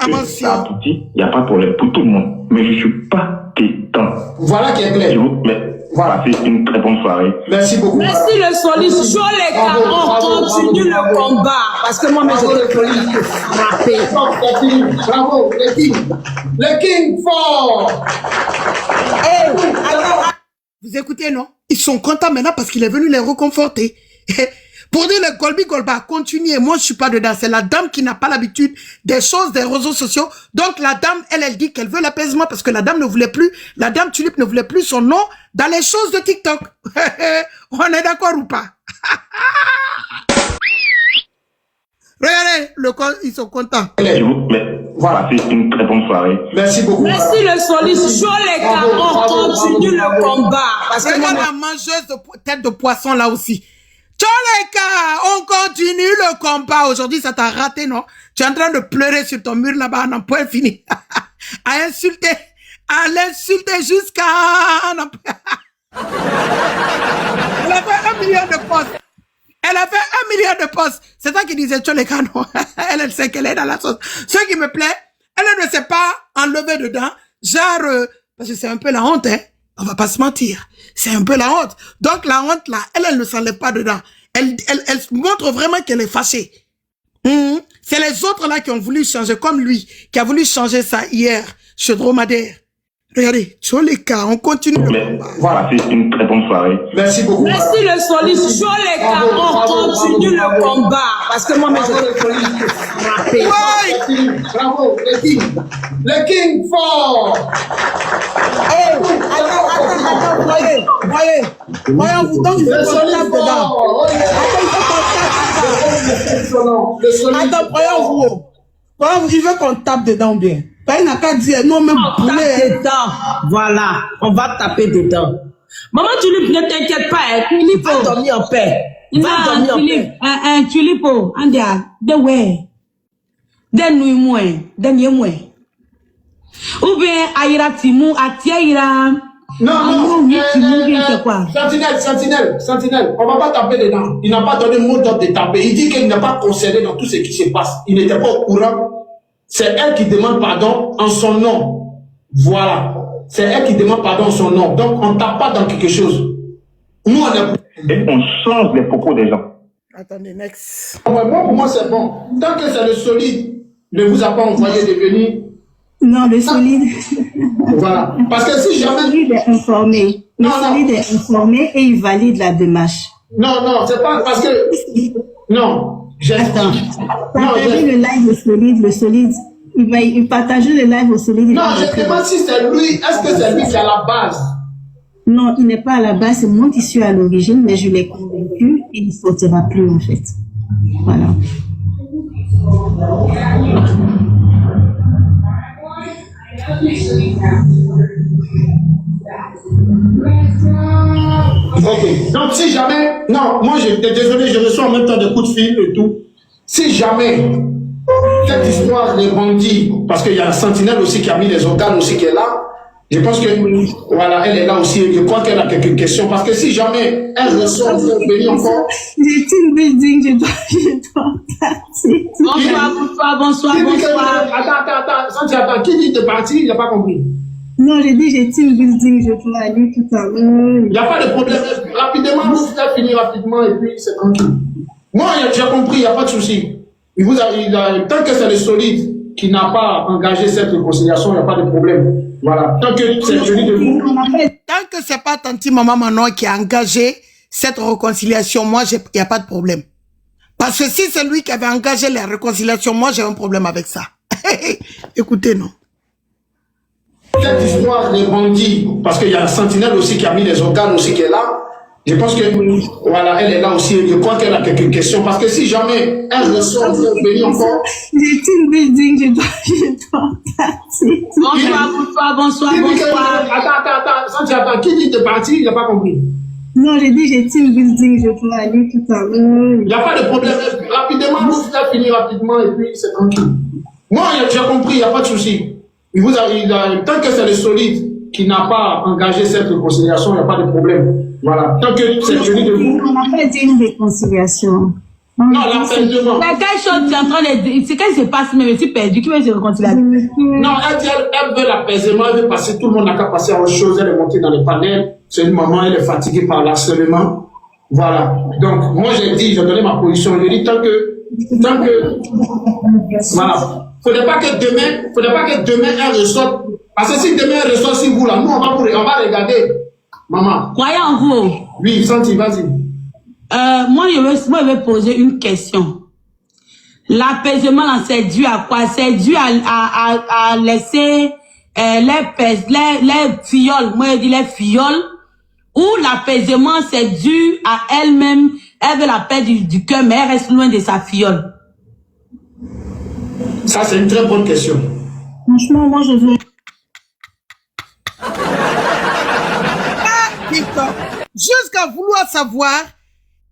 que ça aboutit, il n'y a pas de problème pour tout le monde. Mais je ne suis pas dedans. Voilà qui est clair. Voilà, c'est une très bonne soirée. Merci beaucoup. Merci le soliste. Chaud les gars, on continue le combat. Parce que moi-même, j'étais frappé. Bravo, le King fort. Vous écoutez, non? Ils sont contents maintenant parce qu'il est venu les reconforter. Pour dire le Golbi Golba, continuez. Moi, je suis pas dedans. C'est la dame qui n'a pas l'habitude des choses des réseaux sociaux. Donc, la dame, elle dit qu'elle veut l'apaisement parce que la dame ne voulait plus, la dame Tulipe ne voulait plus son nom dans les choses de TikTok. On est d'accord ou pas? Regardez, ils sont contents. Voilà, c'est une très bonne soirée. Merci beaucoup. Merci le soliste. Chaud les gars, on continue le combat. Parce que regarde la mangeuse de tête de poisson là aussi. Tcholeka, on continue le combat. Aujourd'hui, ça t'a raté, non? Tu es en train de pleurer sur ton mur là-bas, non, point fini. à l'insulter jusqu'à... Elle a fait 1 million de postes. Elle a fait 1 million de postes. C'est ça qui disait Tcholeka, non? Elle sait qu'elle est dans la sauce. Ce qui me plaît, elle ne s'est pas enlevée dedans. Genre, parce que c'est un peu la honte, hein. On va pas se mentir. C'est un peu la honte. Donc, la honte, là, elle ne s'enlève pas dedans. Elle montre vraiment qu'elle est fâchée. C'est les autres, là, qui ont voulu changer, comme lui, qui a voulu changer ça hier, chez Dromadaire. Regardez, sur les cas, on continue le combat. Voilà, c'est une très bonne soirée. Merci beaucoup. Merci le soliste. Sur les cas, on continue le combat. Parce que moi-même, j'étais frappé. Bravo, le King fort. Attends, voyez, vous donc, il faut qu'on tape dedans. Attends, voyons-vous, il veut qu'on tape dedans bien. Il n'a qu'à dire, non, même taper dedans. Voilà, on va taper dedans. Maman, tu ne t'inquiètes pas, il faut dormir en paix. Va dormir en paix. Un tulipo, andia, de ouais. De nuit moins, de moins. Ou bien, aïra timou, atiaïra. Non, c'est quoi? Sentinelle, on va pas taper dedans. Il n'a pas donné mot d'ordre de taper. Il dit qu'il n'est pas concerné dans tout ce qui se passe. Il n'était pas au courant. C'est elle qui demande pardon en son nom. Voilà. C'est elle qui demande pardon en son nom. Donc, on ne tape pas dans quelque chose. Nous, on est... Et on change les propos des gens. Attendez, next. Moi, pour moi, c'est bon. Tant que c'est le solide, ne vous a pas envoyé de venir. Non, le solide. Voilà. Parce que si jamais... Le solide est informé. Le solide est informé et il valide la démarche. Non, c'est pas parce que... Non. Attends. Partagez le live au solide. Il partager le live au solide. Non, je demande si c'est lui. Est-ce que c'est lui qui est à la base? Non, il n'est pas à la base. C'est moi qui suis à l'origine, mais je l'ai convaincu et il ne sortira plus, en fait. Voilà. Ok. Donc, si jamais... Non, moi, désolé, je reçois en même temps des coups de fil et tout. Si jamais cette histoire des bandits, parce qu'il y a un sentinelle aussi qui a mis les organes aussi qui est là, je pense que, voilà, elle est là aussi. Je crois qu'elle a quelques questions. Parce que si jamais elle ressort, vous venez encore... J'ai team building, je dois partir. Bonsoir. Attends. Qui dit de partir? Il n'a pas compris. Non, j'ai dit j'ai team building, je dois aller tout à l'heure. Il n'y a pas de problème. Rapidement, vous faites finir rapidement et puis c'est tranquille. Moi, j'ai compris, il n'y a pas de souci. Tant que c'est le solide qui n'a pas engagé cette réconciliation, il n'y a pas de problème. Voilà. Tant que c'est venu de vous. Tant que c'est pas Tanti Maman Manon qui a engagé cette réconciliation, moi, il n'y a pas de problème. Parce que si c'est lui qui avait engagé la réconciliation, moi, j'ai un problème avec ça. Écoutez, non. Cette histoire des bandits, parce qu'il y a un sentinelle aussi qui a mis les organes aussi qui est là, je pense que, voilà, elle est là aussi. Je crois qu'elle a quelques questions. Parce que si jamais elle ressort, vous venez encore. J'ai team building, je dois partir. Bonsoir. Attends. Qui dit de partir? Il n'a pas compris. Non, j'ai dit j'ai team building, je dois aller tout à l'heure. Il n'y a pas de problème. Rapidement, vous faites finir rapidement et puis c'est tranquille. Moi, j'ai compris, il n'y a pas de souci. Tant que c'est le solide qui n'a pas engagé cette réconciliation, il n'y a pas de problème. Voilà. Tant que c'est venu de vous. On n'a pas dit une réconciliation. Non, l'apaisement. Mais quelle chose tu es en train de dire? C'est qu'elle se passe, mais je suis perdu. Qui veut se réconcilier? Non, elle veut l'apaisement, elle veut passer. Tout le monde n'a qu'à passer à autre chose. Elle est montée dans les panels. C'est une maman, elle est fatiguée par l'harcèlement. Voilà. Donc, moi, j'ai donné ma position. Je dis tant que, voilà. Faudrait pas que demain, elle ressorte. Parce que si demain, elle ressort, si vous, là, nous, on va regarder. Maman. Croyez en vous. Oui, Santi, vas-y. Moi, je vais poser une question. L'apaisement, c'est dû à quoi? C'est dû à laisser les filleuls, moi, je dis les filleuls, ou l'apaisement, c'est dû à elle-même. Elle veut la paix du cœur, mais elle reste loin de sa filleule. Ça, c'est une très bonne question. Franchement, moi, je veux... Jusqu'à vouloir savoir,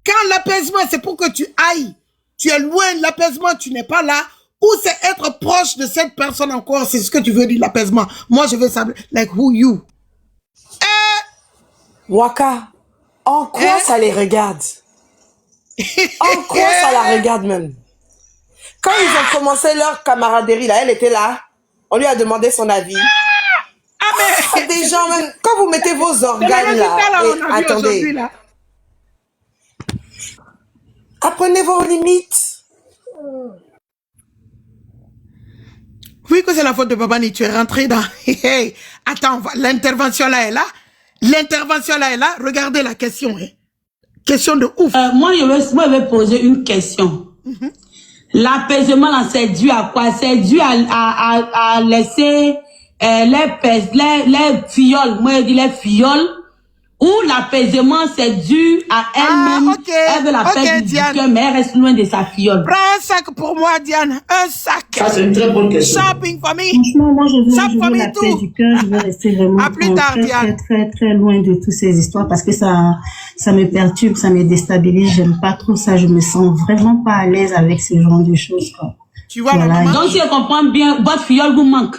quand l'apaisement, c'est pour que tu ailles, tu es loin de l'apaisement, tu n'es pas là, ou c'est être proche de cette personne encore, c'est ce que tu veux dire, l'apaisement. Moi, je veux savoir, like, who you? Waka, en quoi ça les regarde? En quoi ça la regarde même? Quand ils ont commencé leur camaraderie, là, elle était là, on lui a demandé son avis. Mais des gens, même, quand vous mettez vos organes là, attendez, là. Apprenez vos limites. Oui, que c'est la faute de Babani, tu es rentré dans... Hey, attends, l'intervention là est là. L'intervention là est là. Regardez la question. Hein. Question de ouf. Moi, je vais poser une question. L'apaisement, c'est dû à quoi? C'est dû à laisser les filleuls, moi je dis les filleuls, Où l'apaisement, c'est dû à elle-même. ok. Elle veut la Ok, paix du Diane. cœur, mais elle reste loin de sa fiole. Prends un sac pour moi, Diane. Un sac. Ça, c'est une très bonne question. Shopping for me. Franchement, moi, je Ça, veux famille, la tout. paix du cœur. Je veux rester vraiment À plus tard, Diane. très loin de toutes ces histoires parce que ça me perturbe, ça me déstabilise. J'aime pas trop ça. Je me sens vraiment pas à l'aise avec ce genre de choses, quoi. Tu vois Voilà. la maman? Donc, si elle comprend bien, votre fiole vous manque.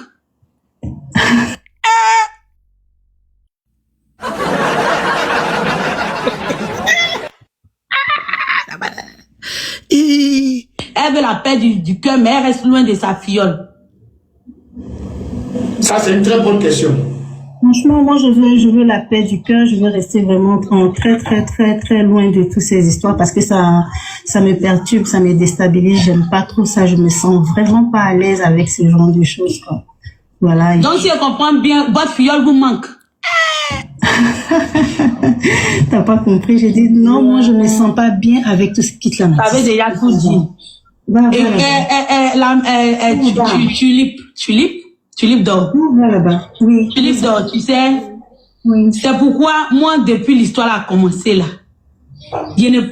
Elle veut la paix du cœur, mais elle reste loin de sa fiole. Ça, c'est une très bonne question. Franchement, moi, je veux la paix du cœur. Je veux rester vraiment très loin de toutes ces histoires parce que ça me perturbe, ça me déstabilise. J'aime pas trop ça. Je me sens vraiment pas à l'aise avec ce genre de choses, quoi. Voilà. Donc, si elle comprend bien, votre fiole vous manque. T'as pas compris? J'ai dit non, moi, je me sens pas bien avec tout ce qui te la Ça avait déjà tout dit. Va Et là-bas. Tulip d'or. Va là-bas. Oui. Tulip d'or, tu sais. Oui. C'est pourquoi, moi, depuis l'histoire a commencé là,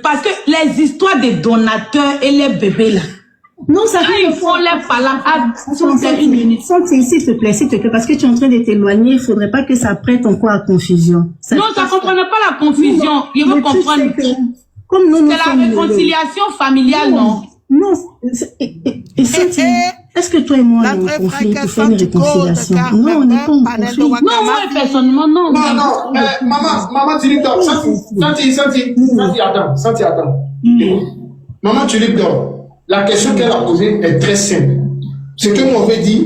parce que les histoires des donateurs et les bébés là, Non, ça quand ils font les palabres, c'est une minute. Santi, s'il te plaît, parce que tu es en train de t'éloigner, il faudrait pas que ça prête encore à confusion. Non, ça ne comprenait pas la confusion. Je veux Mais tu comprendre. sais que, comme nous, C'est la réconciliation familiale, non? Non, Santi, est-ce que toi et moi, on est en conflit pour faire une réconciliation? Non, on n'est pas en conflit. Non, moi, personnellement, non. Non, maman Tulip d'or. Santi, attends. Maman Tulip d'or. La question qu'elle a posée est très simple. Ce que moi, on veut dire,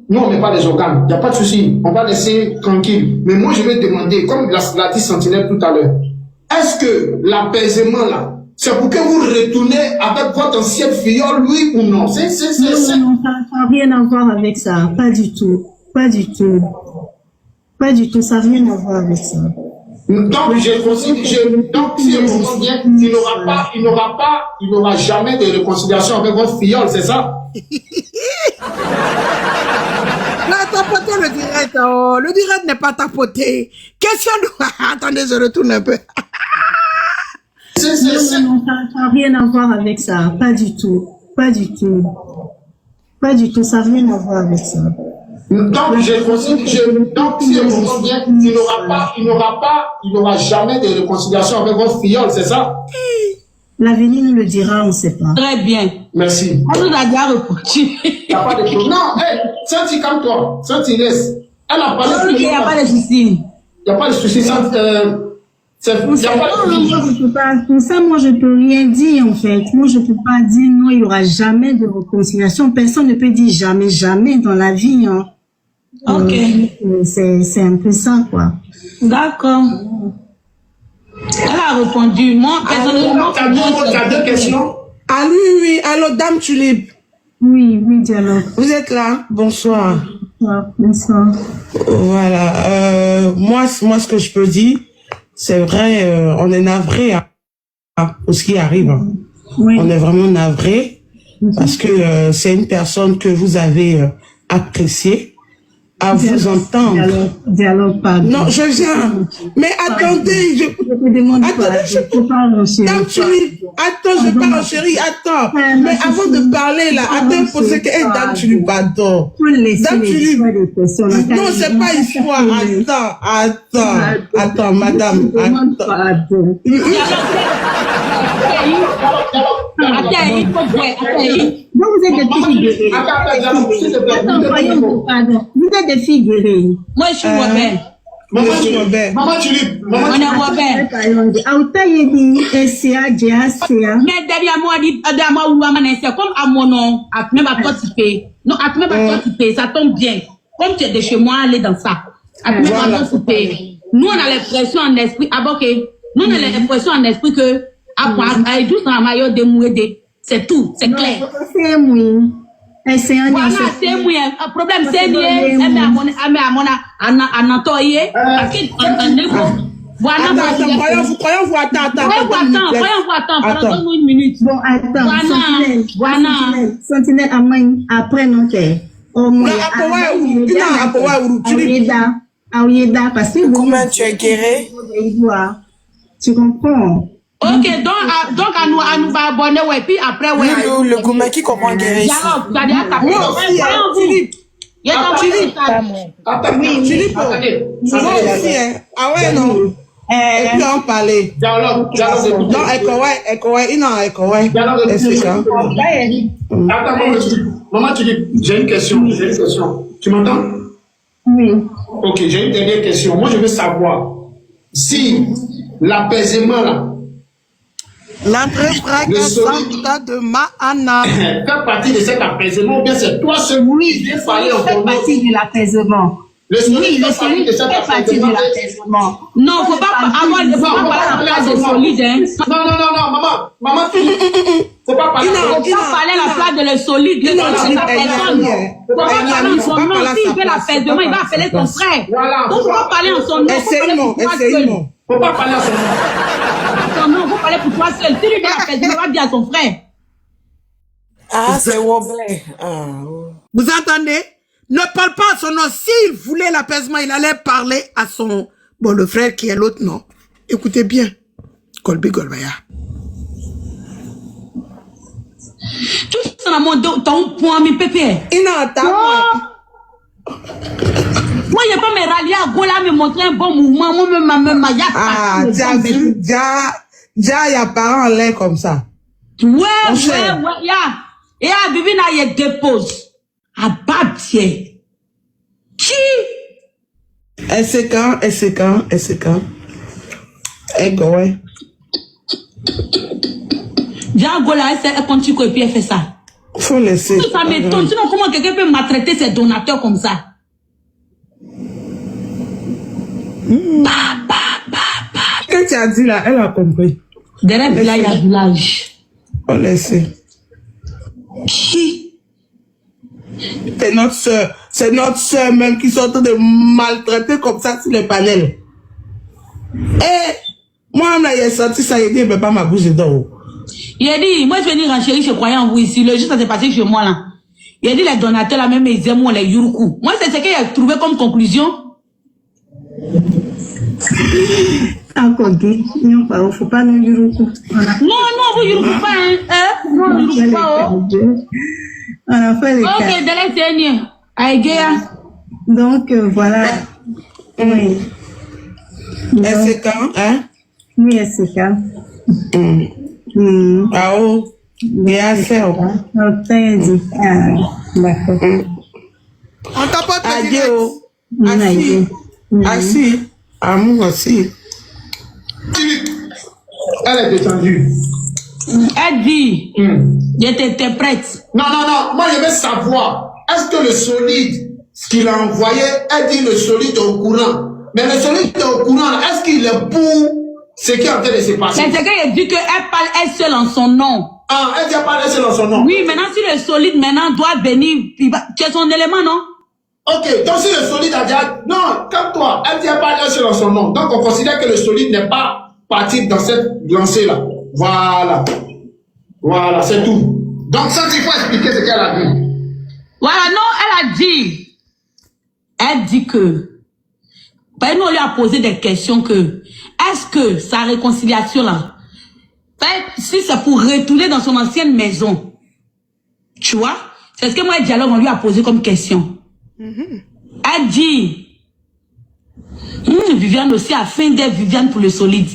nous, on n'est pas les organes. Il n'y a pas de souci. On va laisser tranquille. Mais moi, je vais demander, comme l'a dit Sentinelle tout à l'heure, est-ce que l'apaisement, là, c'est pour que vous retournez avec votre ancienne fiole, oui ou non? Non, ça n'a rien à voir avec ça. Pas du tout. Ça n'a rien à voir avec ça. Donc, donc, si je comprends bien, il n'aura jamais de réconciliation avec votre fiole, c'est ça? Là, tapoter le direct. Oh, le direct n'est pas tapoté. Question de... Attendez, je retourne un peu. Non, ça n'a rien à voir avec ça. Pas du tout. Ça n'a rien à voir avec ça. Donc, si je comprends bien, il n'aura jamais de réconciliation avec votre fiole, c'est ça? L'avenir nous le dira, on ne sait pas. Très bien. Merci. On nous a déjà répondu. Il n'y a pas de problème. Non, Santi, calme-toi. Santi, laisse. Elle a parlé. Il n'y a pas de souci. Il n'y a pas de souci. Pour ça, moi, je peux rien dire, en fait. Moi, je peux pas dire non, il y aura jamais de réconciliation. Personne ne peut dire jamais dans la vie, hein. Ok. C'est un peu ça, quoi. D'accord. Elle a répondu. Moi, personnellement, Tu as deux questions? Ah oui. Allô, Dame Tulip. Oui, dialogue. Vous êtes là? Bonsoir. Bonsoir. Voilà. Moi, ce que je peux dire, c'est vrai, on est navré pour ce qui arrive. Oui. On est vraiment navré parce que c'est une personne que vous avez appréciée. À vous entendre. Dialogue, pardon. Non, je viens. Mais attendez, Je te demande Dame Tulip, attends, je parle, chérie, attends. Mais avant de parler, là, attends, pour ce que, Dame Tulip, pardon. Dame Tulip. Non, c'est pas histoire. Attends, madame, attends. Donc, vous êtes des filles Pardon. Vous êtes des filles guéries. moi, je suis Robert. Maman Tulip. On est Robert. Mais derrière moi, c'est comme à mon nom, à même à toi, tu payes. Non, à même à toi, tu payes. Ça tombe bien. Comme tu es de chez moi, aller dans ça. À même à toi, tu payes. Nous, on a l'impression en esprit, nous, on a l'impression en esprit que, à juste dans la maillot de mourir, c'est tout, c'est clair. Voilà, c'est moi. Le problème, c'est lié. Attends, donne-nous une minute. Bon, attends. Sentinelle, après, non, Aouida, parce que Comment tu es guéri? Tu comprends? Ok, donc à nous abonner, ouais, puis après, ouais. Le gourmet qui comprend guérir. Moi aussi, Philippe. Attends, Philippe, moi aussi, hein. Ah ouais, non. Et puis on parlait. Dialogue. Non, c'est ça. Attends, maman, j'ai une question. Tu m'entends? Oui. Ok, j'ai une dernière question. Moi, je veux savoir si l'apaisement là, L'entrée fracassante de Mahana. fait partie de cet apaisement ou bien c'est toi seul qui fallait Ça fait partie de l'apaisement. Oui, le solide fait partie de l'apaisement. Non, faut pas avoir la place de solide, hein. Non, maman, faut pas parler. Faut pas parler la place de le solide, le solide, la personne. Faut pas parler en son nom. S'il fait l'apaisement, il va appeler ton frère. Voilà. Donc, faut pas parler en son nom. Essayons. Faut pas parler à son nom. Son nom, faut parler pour toi seul. Si lui fait l'apaisement, il va dire à son frère. Ah, c'est Woblé. Vous entendez? Ne parle pas à son nom. S'il voulait l'apaisement, il allait parler à son... Bon, le frère qui est l'autre, non. Écoutez bien. Colby Golbaya. Tout ça dans mon dos, ton point, mi pépé. Il n'entend pas. Moi, je peux me rallier à Gola, me montrer un bon mouvement. Moi-même, ma Ah, tu as vu, déjà, il y a parents en l'air comme ça. Ouais, et à Bibina, il dépose. À Babtier. Qui? Et c'est quand? Eh, go, ouais. Déjà, Gola, elle continue et puis elle fait ça. Faut laisser. Ça m'étonne. Sinon, comment quelqu'un peut maltraiter ses donateurs comme ça? Quand tu as dit là, elle a compris. Derrière village, il y a village. On laisse. Qui? C'est notre soeur même qui sont en train de maltraiter comme ça sur les panels. Et moi, là, j'ai senti ça, il dit, il ne peut pas ma bouche dedans. Il a dit, moi, je vais venir en chérie, je croyais en vous ici. Le jour, ça s'est passé chez moi, là. Il a dit, les donateurs, là, même, ils aiment les yuruku. Moi, c'est ce qu'il a trouvé comme conclusion. Encore dit, il ne faut pas nous yuruku. Non, vous yuruku pas, hein? Non, yuruku pas, oh. On a fait les cas. Ok, délai dernier. Aïgéa. Donc, voilà. Oui. Et c'est quand, hein? Oui, c'est ça. Ah oh, il a fait. D'accord. On t'apporte le Adieu. Assis. Amour aussi. Elle est détendue. Elle dit, j'étais prête. Non. Moi, je veux savoir, est-ce que le solide, ce qu'il a envoyé, elle dit le solide est au courant. Mais le solide est au courant, est-ce qu'il est pour ce qui est en train de se passer? C'est ce qu'elle dit qu'elle parle elle seule en son nom. Ah, elle dit qu'elle parle elle seule en son nom. Oui, maintenant, si le solide, maintenant, doit venir, tu as son élément, non? Ok, donc si le solide a dit, non, comme toi, elle dit qu'elle parle elle seule en son nom. Donc, on considère que le solide n'est pas parti dans cette lancée-là. Voilà, c'est tout. Donc, ça, il faut expliquer ce qu'elle a dit. Voilà, non, elle dit que, ben, nous, on lui a posé des questions que, est-ce que sa réconciliation là, ben, si c'est pour retourner dans son ancienne maison, tu vois, c'est ce que moi, le dialogue, on lui a posé comme question. Elle dit, Viviane aussi a fait d'être Viviane pour le solide.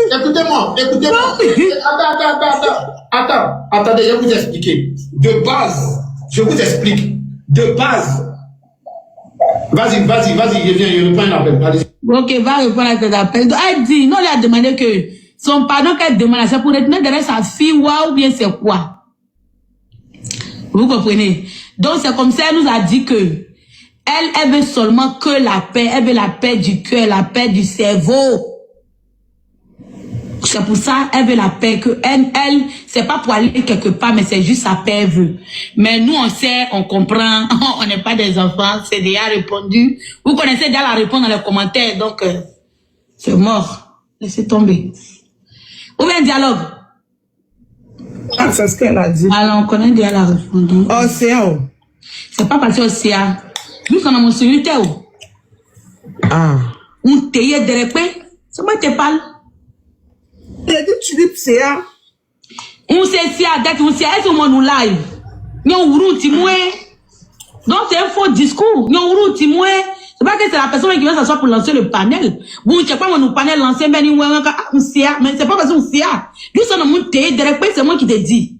Écoutez-moi. Attendez, je vais vous expliquer. De base, je vous explique. De base. Vas-y, je reprends l'appel. Ok, va répondre à cet appel. Elle dit, non, elle a demandé que son pardon qu'elle demande, c'est pour retenir derrière sa fille, ou bien c'est quoi? Vous comprenez? Donc c'est comme ça, elle nous a dit que elle veut seulement que la paix, elle veut la paix du cœur, la paix du cerveau. C'est pour ça, elle veut la paix, que elle, c'est pas pour aller quelque part, mais c'est juste sa paix, elle veut. Mais nous, on sait, on comprend, on n'est pas des enfants, c'est déjà répondu. Vous connaissez déjà la réponse dans les commentaires, donc, c'est mort. Laissez tomber. Ou bien dialogue? Ah, c'est ce qu'elle a dit. Alors, on connaît déjà la réponse. Oh, c'est où? C'est pas parce que c'est à. Nous sommes mon sécurité. Ah. On te y est de répé. C'est moi qui te parle. Il a dit Tulip, c'est à. On sait si à date, on sait est-ce qu'on nous live. Nous roule timoué. Donc c'est un faux discours. Nous roule timoué. C'est pas que c'est la personne qui vient s'asseoir pour lancer le panel. Vous ne savez pas mon panel lancé, mais on sait, mais c'est pas parce qu'on sait. Nous sommes mon te de répé, c'est moi qui te dis.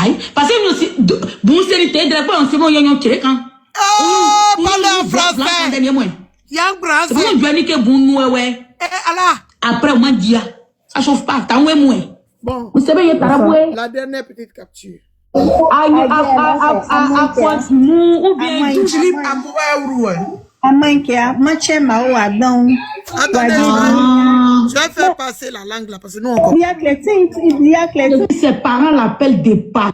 Aïe, parce que nous aussi, bon c'est le te de répé, on sait bon yon tiré quand. Oh, parlez en français. Yang C'est pour nous dire que bon nous ouais. Allah. Après on m'a dit ça chauffe pas, t'as ouais moi. Bon. Vous savez il taraboué. La dernière petite capture. À pointe mou ou bien Tulip, à Bouaourou. Amankia, matché mao adon. Attendez, je vais faire passer la langue là parce que nous on comprend. Il y a que les ses parents l'appellent des pas.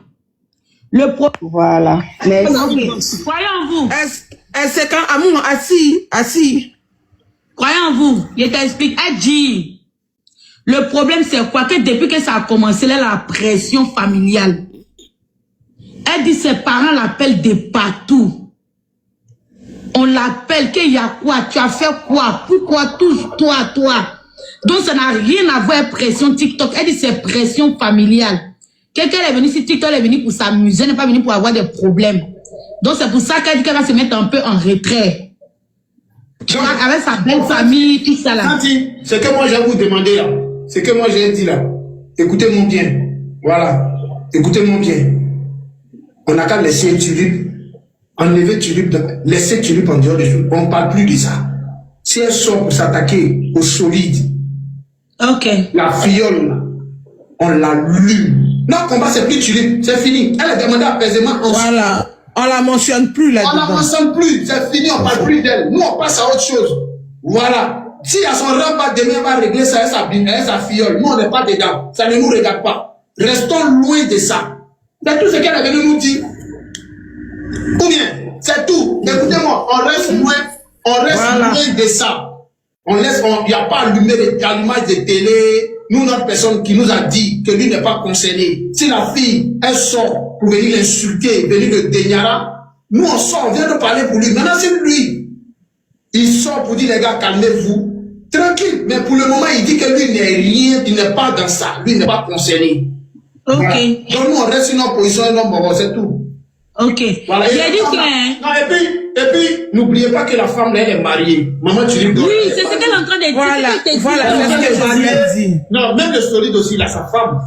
Le pro. Voilà. Mais Croyez en vous. C'est quand Amour assis. Croyez en vous. Je t'explique. Elle dit. Le problème c'est quoi? Que depuis que ça a commencé là, la pression familiale. Elle dit ses parents l'appellent des partout. On l'appelle qu'il y a quoi? Tu as fait quoi? Pourquoi toujours toi? Donc ça n'a rien à voir avec pression TikTok. Elle dit c'est pression familiale. Quelqu'un est venu sur TikTok, elle est venu pour s'amuser, n'est pas venu pour avoir des problèmes. Donc c'est pour ça qu'elle dit qu'elle va se mettre un peu en retrait. Avec sa belle famille, tout ça là. Santi, ce que moi j'ai vous demandé là, ce que moi j'ai dit là, écoutez-moi bien. Voilà, écoutez-moi bien. On n'a qu'à laisser Tulip, enlever Tulip, laisser Tulip en dehors des choses. On ne parle plus de ça. Si elle sort pour s'attaquer au solide, Ok. la fiole là, on l'allume. Notre combat c'est plus Tulip, c'est fini. Elle a demandé apaisément. Voilà. On la mentionne plus là. On la mentionne plus, c'est fini, on parle plus d'elle. Nous on passe à autre chose. Voilà. Si à son repas demain elle va régler ça, sa fiole. Nous on n'est pas dedans. Ça ne nous regarde pas. Restons loin de ça. C'est tout ce qu'elle est venue nous dire. Ou bien, c'est tout. Écoutez-moi, on reste loin de ça. Il n'y a pas allumage de télé. Nous, notre personne qui nous a dit que lui n'est pas concerné. Si la fille, elle sort pour venir l'insulter, venir le déniara, nous on sort, on vient de parler pour lui. Maintenant, c'est lui. Il sort pour dire, les gars, calmez-vous. Tranquille. Mais pour le moment, il dit que lui n'est rien, il n'est pas dans ça. Lui n'est pas concerné. Ok. Voilà. Donc nous on reste sur notre position et non, c'est tout. Ok. Voilà. J'ai dit que... Non, et puis, n'oubliez pas que la femme, là, elle est mariée. Maman, tu lui donnes. Oui, c'est ce qu'elle est en train de dire. Voilà, c'est ce que je lui dit. Non, même le solide aussi, il a sa femme.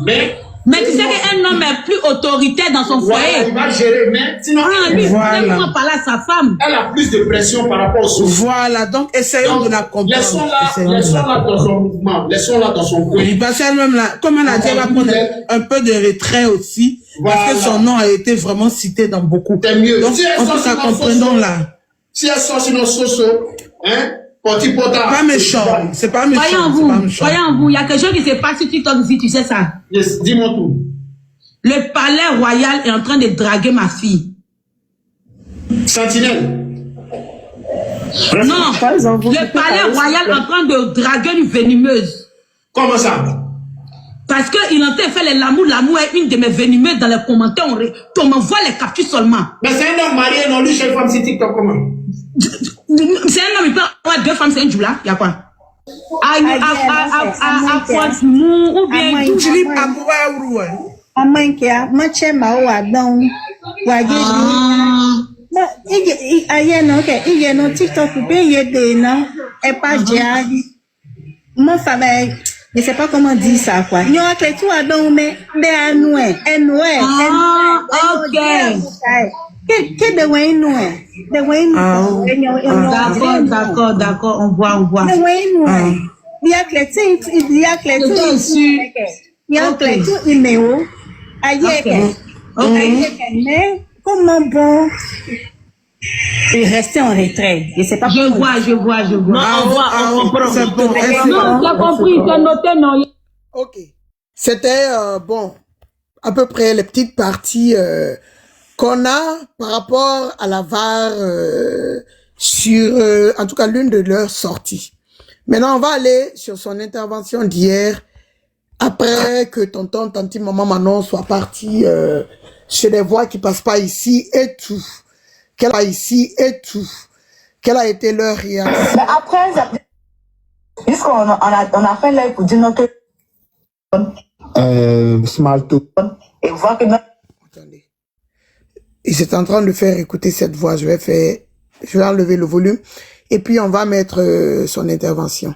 Mais tu sais qu'un homme est plus autoritaire dans son Voilà, foyer. il va gérer, mais sinon, Lui, Voilà. il va parler à sa femme. elle a plus de pression par rapport au solide. Voilà, donc essayons de la comprendre. Laissons-la dans son mouvement, laissons-la dans son coin. Oui, parce qu'elle-même, là, comme elle a dit, elle va prendre un peu de retrait aussi, parce que son nom a été vraiment cité dans beaucoup. C'est mieux. Donc, en tout cas, comprenons-la. Si elle sort sur nos soso, hein, Pas méchant, c'est pas méchant. Voyons vous, il y a quelque chose qui se passe sur TikTok ici, tu sais ça. Yes, dis-moi tout. Le palais royal est en train de draguer ma fille. Sentinelle. Non, le palais royal est en train de draguer une venimeuse. Comment ça? Parce qu'il est en train de faire l'amour est une de mes venimeuses dans les commentaires. On m'envoie les captures seulement. Mais c'est un homme marié, non, lui, chez une femme, c'est TikTok, comment? C'est un homme, il peut avoir deux femmes, c'est un jour là. Il y a quoi? À Pointe-Mou ou bien Tulip à Bouaourou. Amankia, matché mao adon. Il y a un TikTok, il y a des noms, et pas diable. Mon famille, je ne sais pas comment dire ça, quoi. Il y a un tout à don, mais des anoués, ok. Qu'est-ce que vous nous? D'accord, on voit. Il y a que il y a que tout numéro. Mais comment bon rester en retrait? Je sais pas. Je vois. C'est bon. Non, tu as compris, tu as noté, non. Ok. C'était, bon, à peu près les petites parties qu'on a par rapport à la VAR sur, en tout cas, l'une de leurs sorties. Maintenant, on va aller sur son intervention d'hier Après que tonton, tanti, maman, Manon soit parti chez des voix qui passent pas ici et tout. Qu'elle a ici et tout. Quelle a été leur réaction? Mais après, puisqu'on a fait live pour dire notre... Smalto. Et voir que notre... Attendez. Il est en train de faire écouter cette voix. Je vais enlever le volume. Et puis, on va mettre son intervention.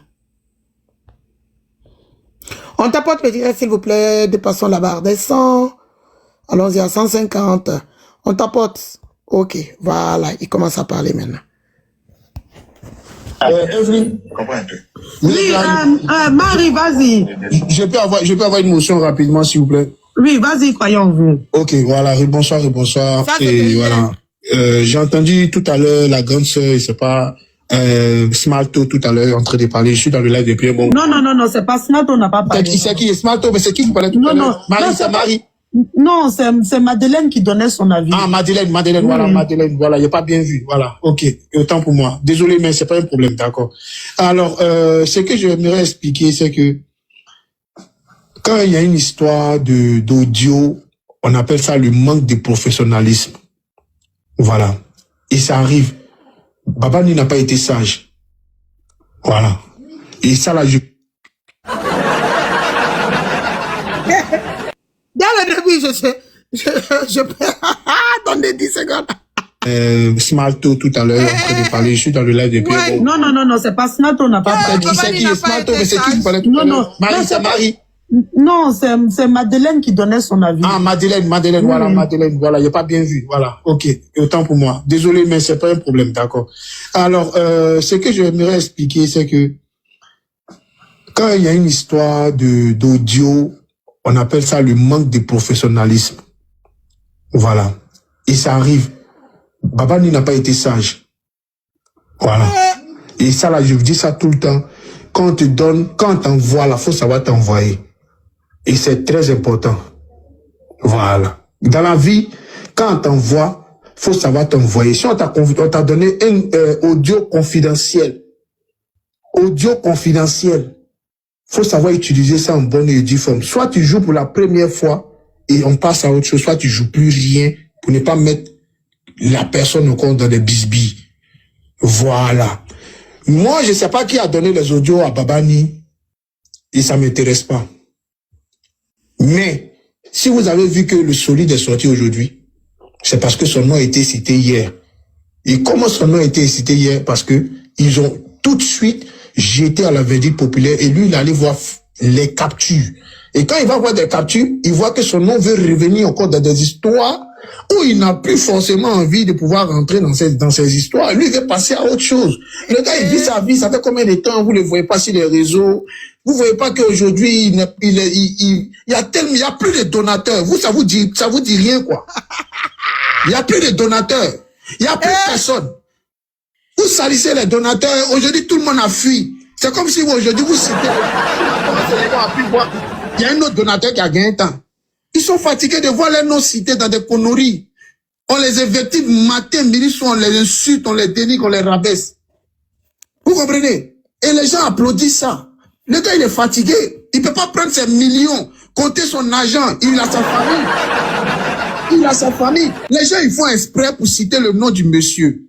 On tapote le direct, s'il vous plaît. Dépassons la barre des 100. Allons-y à 150. On tapote. Ok, voilà. Il commence à parler maintenant. Evelyne. Oui, Marie, vas-y. Je peux avoir une motion rapidement, s'il vous plaît. Oui, vas-y, croyons vous. Ok, voilà, bonsoir. Ça, Et voilà. J'ai entendu tout à l'heure la grande sœur, je sais pas, Smalto tout à l'heure en train de parler. Je suis dans le live depuis un bon moment. Non, c'est pas Smalto, on n'a pas parlé. C'est qui est Smalto? Mais c'est qui parlait tout à l'heure? Marie, c'est Marie. Non, c'est Madeleine qui donnait son avis. Ah, Madeleine, voilà, Madeleine, voilà, il a pas bien vu, voilà, ok, autant pour moi. Désolé, mais c'est pas un problème, d'accord. Alors, ce que j'aimerais expliquer, c'est que quand il y a une histoire d'audio, on appelle ça le manque de professionnalisme. Voilà. Et ça arrive. Babani n'a pas été sage. Voilà. Et ça, là, Dès le début, je attendez 10 secondes. Smalto tout à l'heure en train de parler. Je suis dans le live depuis un bon moment. Non, c'est pas Smalto, on n'a pas parlé. C'est qui est Smalto? Mais c'est qui qui parlait tout à l'heure? Marie, c'est Marie. Non, c'est Madeleine qui donnait son avis. Ah, Madeleine, voilà, Madeleine, voilà, il a pas bien vu, voilà, ok, autant pour moi. Désolé, mais c'est pas un problème, d'accord. Alors, ce que j'aimerais expliquer, c'est que quand il y a une histoire d'audio, on appelle ça le manque de professionnalisme. Voilà. Et ça arrive. Babani n'a pas été sage. Voilà. Et ça, là, je vous dis ça tout le temps. Quand on te donne, quand on t'envoie, là, faut savoir t'envoyer. Et c'est très important. Voilà. Dans la vie, quand on t'envoie, faut savoir t'envoyer. Si on t'a donné un audio confidentiel, faut savoir utiliser ça en bonne et due forme. Soit tu joues pour la première fois et on passe à autre chose, soit tu joues plus rien pour ne pas mettre la personne encore dans des bisbilles. Voilà. Moi, je sais pas qui a donné les audios à Babani et ça m'intéresse pas. Mais, si vous avez vu que le solide est sorti aujourd'hui, c'est parce que son nom a été cité hier. Et comment son nom a été cité hier? Parce que ils ont tout de suite jeté à la verdict populaire et lui, il allait voir les captures. Et quand il va voir des captures, il voit que son nom veut revenir encore dans des histoires où il n'a plus forcément envie de pouvoir rentrer dans ces histoires. Lui, il veut passer à autre chose. Le gars, il vit sa vie, ça fait combien de temps, vous ne le voyez pas sur les réseaux? Vous voyez pas qu'aujourd'hui, il y a plus de donateurs. Ça vous dit rien, quoi. Il y a plus de donateurs. Il y a plus de personnes. Vous salissez les donateurs. Aujourd'hui, tout le monde a fui. C'est comme si aujourd'hui, vous citez. Il y a un autre donateur qui a gagné un temps. Ils sont fatigués de voir les noms cités dans des conneries. On les invective matin, midi, soir, on les insulte, on les dénigre, on les rabaisse. Vous comprenez? Et les gens applaudissent ça. Le gars, il est fatigué. Il peut pas prendre ses millions, compter son argent. Il a sa famille. Les gens, ils font exprès pour citer le nom du monsieur.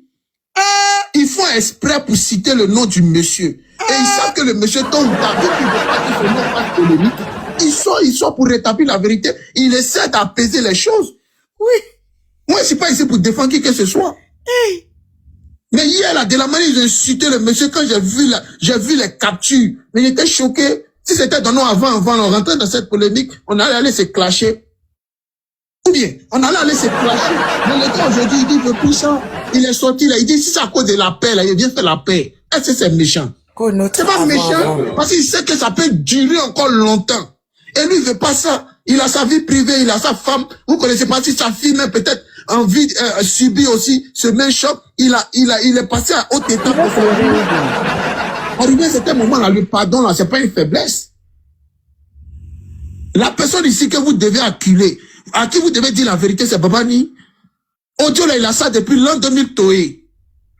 Ils font exprès pour citer le nom du monsieur. Et ils savent que le monsieur tombe tard. Il ne veut pas que son nom fasse polémique. Ils sont pour rétablir la vérité. Il essaie d'apaiser les choses. Oui. Moi, je suis pas ici pour défendre qui que ce soit. Mais hier, là, de la manière ils ont insulté le monsieur, quand j'ai vu les captures, mais j'étais choqué. Si c'était dans nous avant, on rentrait dans cette polémique, on allait aller se clasher. Ou bien, on allait aller se clasher. Mais le gars, aujourd'hui, il dit, il veut plus ça. Il est sorti, là, il dit, si c'est à cause de la paix, là, il vient faire la paix. Est-ce que c'est méchant? C'est pas méchant, parce qu'il sait que ça peut durer encore longtemps. Et lui, il veut pas ça. Il a sa vie privée, il a sa femme. Vous connaissez pas si sa fille, même peut-être, envie, subit aussi ce même choc. Il est passé à haute étape. Arrivé à cet moment-là, le pardon, là, c'est pas une faiblesse. La personne ici que vous devez acculer, à qui vous devez dire la vérité, c'est Babani. Audio, là, il a ça depuis l'an 2000 Toé.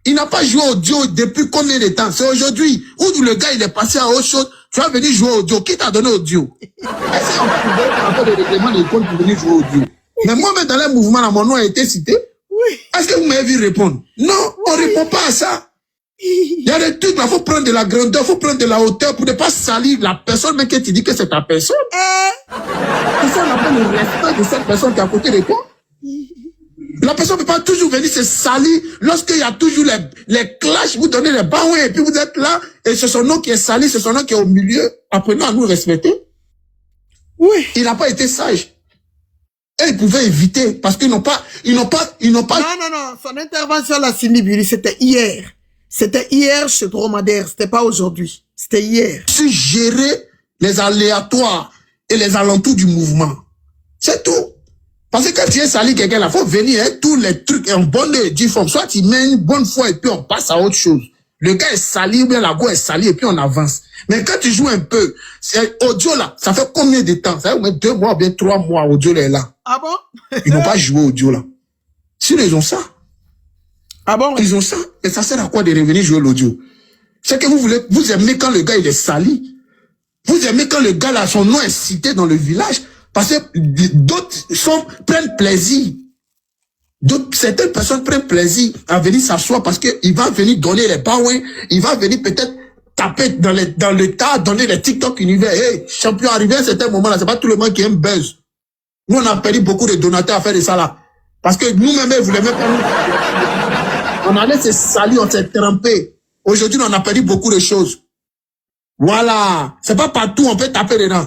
Il n'a pas joué audio depuis combien de temps? C'est aujourd'hui où le gars, il est passé à autre chose tu vas venir jouer audio. Qui t'a donné audio? Est-ce qu'on va faire des règlements de compte pour venir jouer audio? Mais moi-même, dans les mouvements, là, mon nom a été cité. Oui. Est-ce que vous m'avez vu répondre? Non, on ne répond pas à ça. Il y a des trucs, il faut prendre de la grandeur, il faut prendre de la hauteur pour ne pas salir la personne, mais que tu dis que c'est ta personne. C'est ça, on appelle le respect de cette personne qui est à côté de toi. La personne ne peut pas toujours venir se salir lorsqu'il y a toujours les clashs, vous donnez les bains et puis vous êtes là, et c'est son nom qui est sali, c'est son nom qui est au milieu. Apprenons à nous respecter. Oui. Il n'a pas été sage. Et ils pouvaient éviter, parce qu'ils n'ont pas... Non, son intervention là, Cindy Bully, c'était hier. C'était hier chez Dromadaire, c'était pas aujourd'hui. C'était hier. Gérer les aléatoires et les alentours du mouvement. C'est tout. Parce que quand tu es sali quelqu'un, il faut venir, hein, tous les trucs en bonne et due forme. Soit tu mets une bonne foi et puis on passe à autre chose. Le gars est sali ou bien la go est sali et puis on avance. Mais quand tu joues un peu, c'est audio là, ça fait combien de temps? Ça fait au moins 2 mois ou bien 3 mois, audio là est là. Ah bon? Ils n'ont pas joué audio là. Si ils ont ça. Ah bon? Ils ont ça. Et ça sert à quoi de revenir jouer l'audio? C'est que vous aimez quand le gars il est sali. Vous aimez quand le gars là, son nom est cité dans le village. Parce que d'autres prennent plaisir. Certaines personnes prennent plaisir à venir s'asseoir parce qu'il va venir donner les power, il va venir peut-être taper dans le tas, donner les TikTok univers. Hey, champion arrivé à un certain moment là, c'est pas tout le monde qui aime buzz. Nous on a perdu beaucoup de donateurs à faire de ça là. Parce que nous-mêmes, vous voulez même pas nous. On allait se salir, on s'est trempé. Aujourd'hui, on a perdu beaucoup de choses. Voilà. C'est pas partout, on peut taper dedans.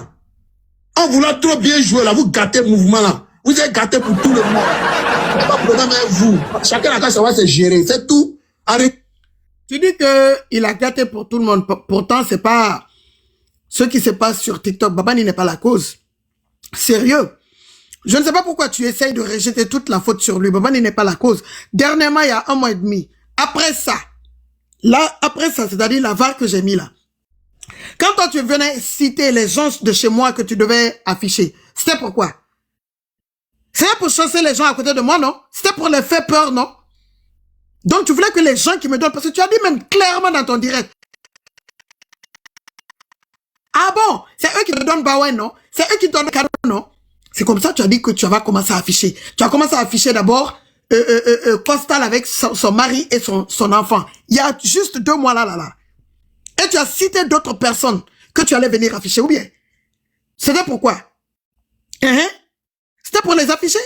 En voulant trop bien jouer, là, vous gâtez le mouvement, là. Vous êtes gâté pour tout le monde. Il n'y a pas de problème avec vous. Chacun a qu'à savoir se gérer. C'est tout. Arrête. Tu dis que il a gâté pour tout le monde. Pourtant, c'est pas ce qui se passe sur TikTok. Babani n'est pas la cause. Sérieux. Je ne sais pas pourquoi tu essayes de rejeter toute la faute sur lui. Babani n'est pas la cause. Dernièrement, il y a 1 mois et demi. Après ça, c'est-à-dire la VAR que j'ai mis là. Quand toi, tu venais citer les gens de chez moi que tu devais afficher, c'était pourquoi? C'était pour chasser les gens à côté de moi, non? C'était pour les faire peur, non? Donc, tu voulais que les gens qui me donnent, parce que tu as dit même clairement dans ton direct. Ah bon? C'est eux qui te donnent Bawen, non? C'est eux qui te donnent cadeau, non? C'est comme ça que tu as dit que tu vas commencer à afficher. Tu as commencé à afficher d'abord Costal avec son mari et son enfant. Il y a juste 2 mois là. Et tu as cité d'autres personnes que tu allais venir afficher, ou bien? C'était pourquoi? C'était pour les afficher?